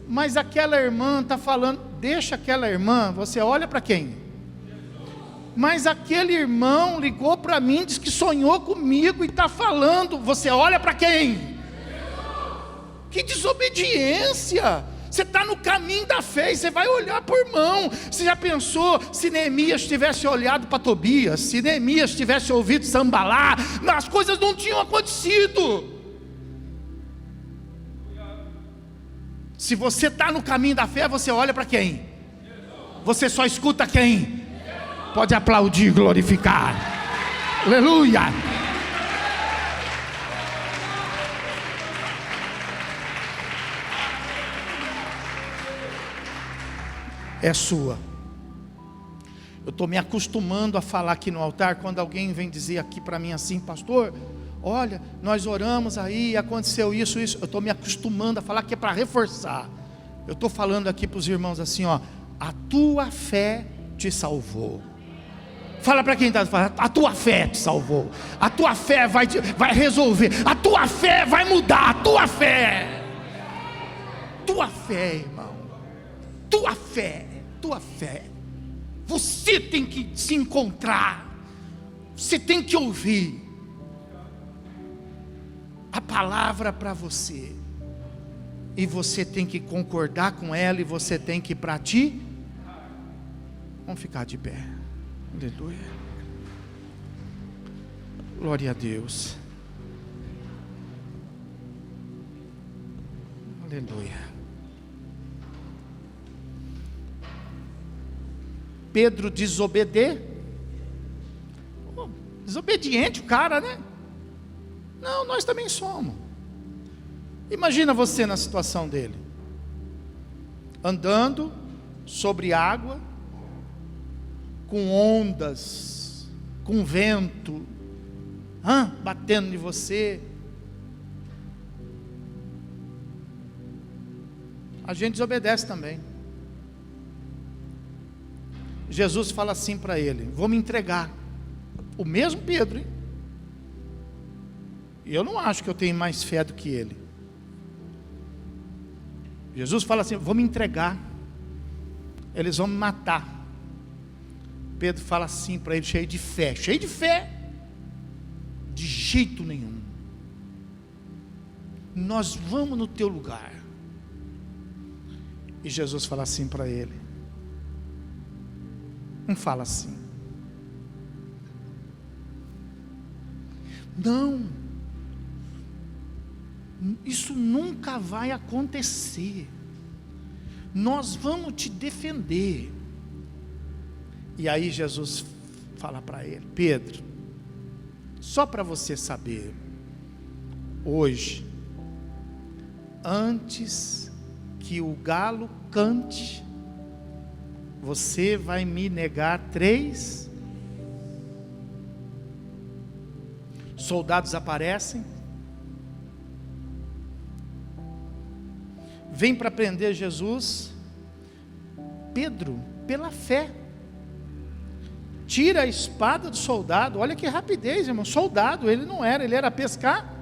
Mas aquela irmã está falando, deixa aquela irmã, você olha para quem? Mas aquele irmão ligou para mim, disse que sonhou comigo e está falando, você olha para quem? Que desobediência! Você está no caminho da fé e você vai olhar para o irmão. Você já pensou se Neemias tivesse olhado para Tobias, se Neemias tivesse ouvido Sambalá, as coisas não tinham acontecido. Se você está no caminho da fé, você olha para quem? Você só escuta quem? Pode aplaudir, glorificar. Aleluia. É sua. Eu estou me acostumando a falar aqui no altar, quando alguém vem dizer aqui para mim assim, pastor, olha, nós oramos aí, aconteceu isso. Eu estou me acostumando a falar que é para reforçar. Eu estou falando aqui para os irmãos assim, a tua fé te salvou. Fala para quem está falando, a tua fé te salvou. A tua fé vai resolver. A tua fé vai mudar. A tua fé. Tua fé, irmão. Tua fé. Tua fé. Você tem que se encontrar. Você tem que ouvir a palavra para você. E você tem que concordar com ela. E você tem que praticar. Vamos ficar de pé. Aleluia. Glória a Deus. Aleluia. Pedro desobediente o cara, né? Não, nós também somos. Imagina você na situação dele, andando sobre água, com ondas, com vento, batendo em você. A gente desobedece também. Jesus fala assim para ele, vou me entregar. O mesmo Pedro, hein? E eu não acho que eu tenho mais fé do que ele. Jesus fala assim, vou me entregar. Eles vão me matar. Pedro fala assim para ele, cheio de fé. De jeito nenhum. Nós vamos no teu lugar. E Jesus fala assim para ele. Não fala assim. Não. Isso nunca vai acontecer. Nós vamos te defender. E aí Jesus fala para ele, Pedro, só para você saber, hoje, antes que o galo cante, você vai me negar 3. Soldados aparecem, vem para prender Jesus. Pedro, pela fé, tira a espada do soldado. Olha que rapidez, irmão. Soldado, ele não era, ele era pescar.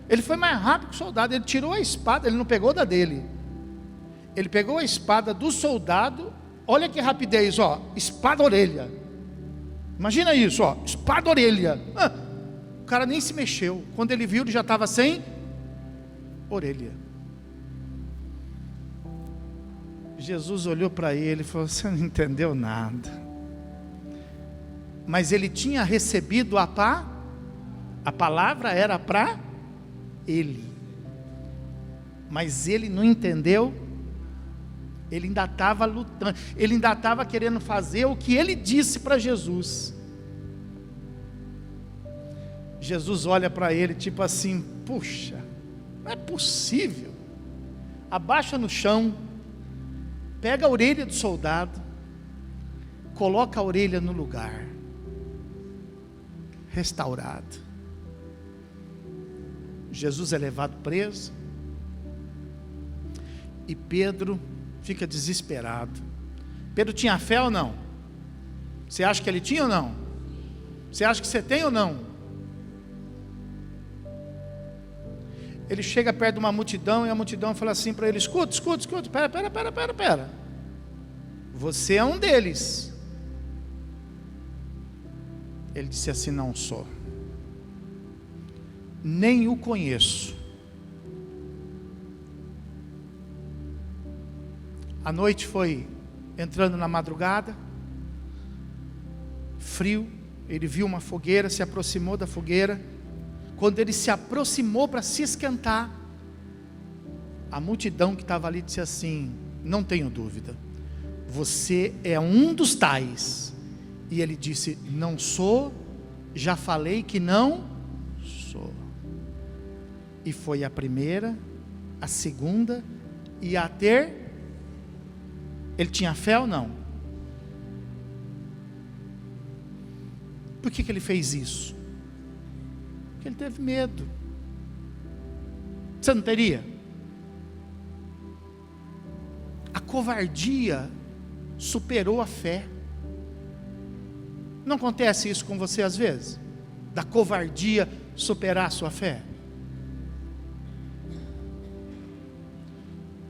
Ele foi mais rápido que o soldado. Ele tirou a espada, ele não pegou da dele. Ele pegou a espada do soldado. Olha que rapidez, ó, espada orelha. Imagina isso, ó, espada orelha. O cara nem se mexeu. Quando ele viu, ele já estava sem orelha. Jesus olhou para ele e falou: você não entendeu nada. Mas ele tinha recebido a palavra era para ele. Mas ele não entendeu. Ele ainda estava lutando. Ele ainda estava querendo fazer o que ele disse para Jesus. Jesus olha para ele tipo assim: puxa, não é possível. Abaixa no chão, pega a orelha do soldado, coloca a orelha no lugar, restaurado. Jesus é levado preso, e Pedro fica desesperado. Pedro tinha fé ou não? Você acha que ele tinha ou não? Você acha que você tem ou não? Ele chega perto de uma multidão e a multidão fala assim para ele: escuta, pera. Você é um deles. Ele disse assim: não sou, nem o conheço. A noite foi entrando na madrugada, frio. Ele viu uma fogueira, se aproximou da fogueira. Quando ele se aproximou para se esquentar, a multidão que estava ali disse assim: não tenho dúvida, você é um dos tais. E ele disse: não sou, já falei que não sou. E foi a primeira, a segunda e a terceira. Ele tinha fé ou não? Por que ele fez isso? Porque ele teve medo. Você não teria? A covardia superou a fé. Não acontece isso com você às vezes? Da covardia superar a sua fé?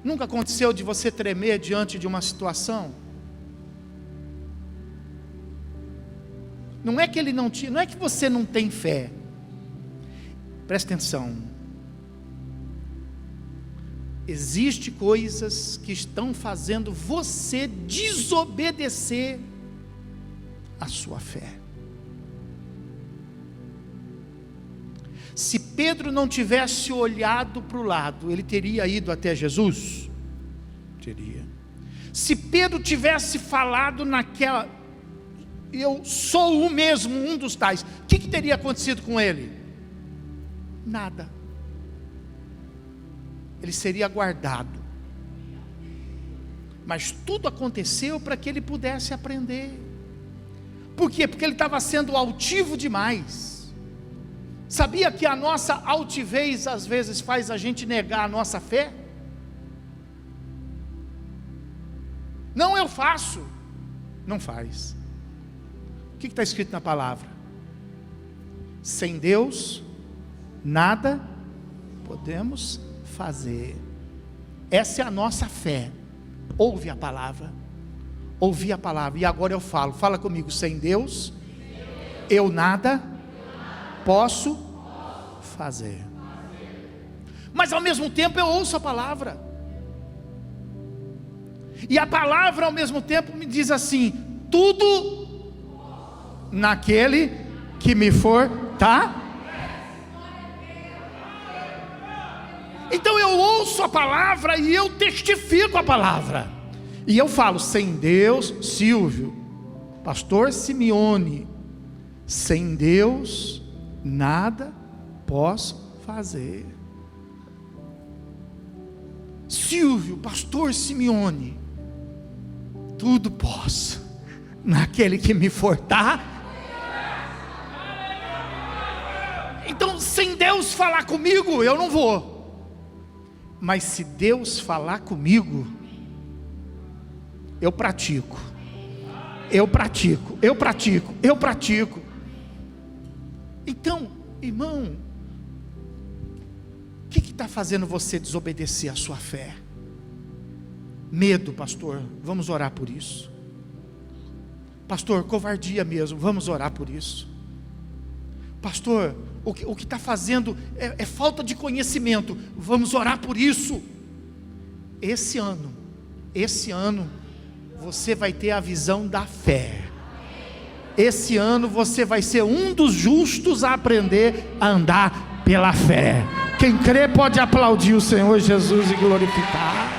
Nunca aconteceu de você tremer diante de uma situação? Não é que ele não tinha, não é que você não tem fé. Presta atenção. Existem coisas que estão fazendo você desobedecer a sua fé. Se Pedro não tivesse olhado para o lado, ele teria ido até Jesus? Teria. Se Pedro tivesse falado naquela: eu sou o mesmo, um dos tais, o que teria acontecido com ele? Nada. Ele seria guardado. Mas tudo aconteceu para que ele pudesse aprender. Por quê? Porque ele estava sendo altivo demais. Sabia que a nossa altivez às vezes faz a gente negar a nossa fé? Não, eu faço. Não faz. O que está escrito na palavra? Sem Deus nada podemos fazer. Essa é a nossa fé. Ouve a palavra. Ouvi a palavra. E agora eu falo. Fala comigo. Sem Deus eu nada posso fazer. Mas ao mesmo tempo eu ouço a palavra. E a palavra ao mesmo tempo me diz assim: tudo naquele que me fortalece. Então eu ouço a palavra e eu testifico a palavra. E eu falo: sem Deus, Silvio, pastor Simeone, sem Deus nada posso fazer. Silvio, pastor Simeone, tudo posso naquele que me fortalece. Então, sem Deus falar comigo, eu não vou. Mas se Deus falar comigo, eu pratico. Então, irmão, o que está fazendo você desobedecer a sua fé? Medo, pastor, vamos orar por isso. Pastor, covardia mesmo, vamos orar por isso. Pastor, o que está fazendo é falta de conhecimento, vamos orar por isso. Esse ano, você vai ter a visão da fé. Esse ano você vai ser um dos justos a aprender a andar pela fé. Quem crê pode aplaudir o Senhor Jesus e glorificar.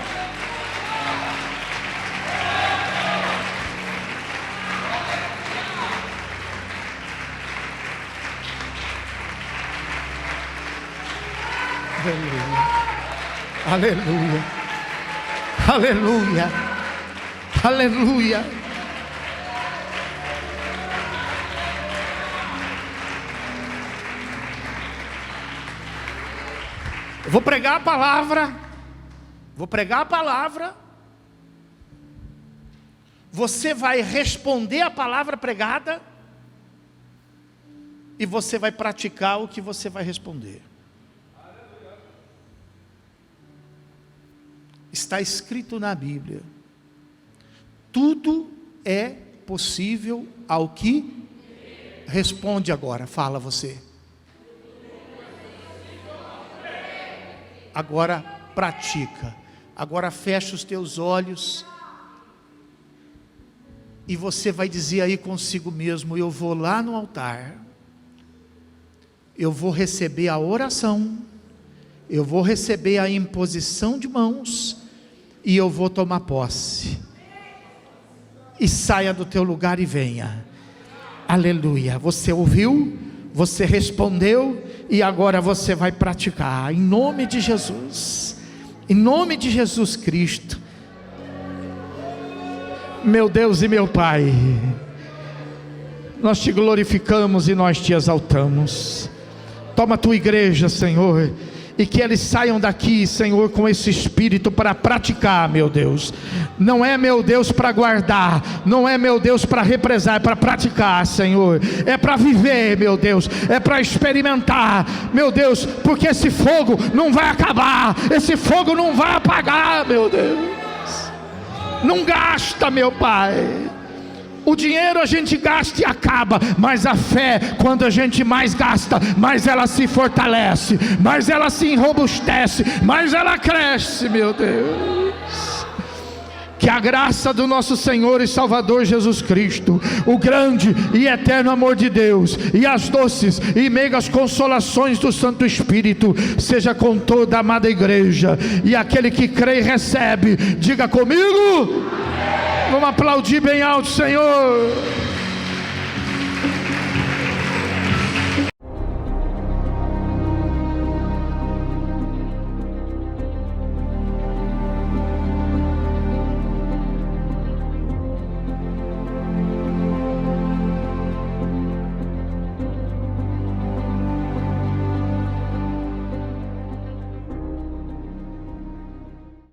Aleluia, aleluia, aleluia, aleluia. Eu vou pregar a palavra, você vai responder a palavra pregada, e você vai praticar o que você vai responder. Está escrito na Bíblia: tudo é possível ao que responde agora. Fala você. Agora pratica. Agora fecha os teus olhos e você vai dizer aí consigo mesmo: eu vou lá no altar, eu vou receber a oração, eu vou receber a imposição de mãos e eu vou tomar posse. E saia do teu lugar e venha. Aleluia. Você ouviu, você respondeu, e agora você vai praticar, em nome de Jesus, em nome de Jesus Cristo. Meu Deus e meu Pai, nós te glorificamos e nós te exaltamos. Toma a tua igreja, Senhor, e que eles saiam daqui, Senhor, com esse espírito para praticar, meu Deus. Não é, meu Deus, para guardar, não é, meu Deus, para represar, é para praticar, Senhor. É para viver, meu Deus, é para experimentar, meu Deus, porque esse fogo não vai acabar, esse fogo não vai apagar, meu Deus. Não gasta, meu Pai. O dinheiro a gente gasta e acaba, mas a fé, quando a gente mais gasta, mais ela se fortalece, mais ela se enrobustece, mais ela cresce, meu Deus. Que a graça do nosso Senhor e Salvador Jesus Cristo, o grande e eterno amor de Deus, e as doces e meigas consolações do Santo Espírito, seja com toda a amada igreja. E aquele que crê e recebe, diga comigo. Vamos aplaudir bem alto, Senhor.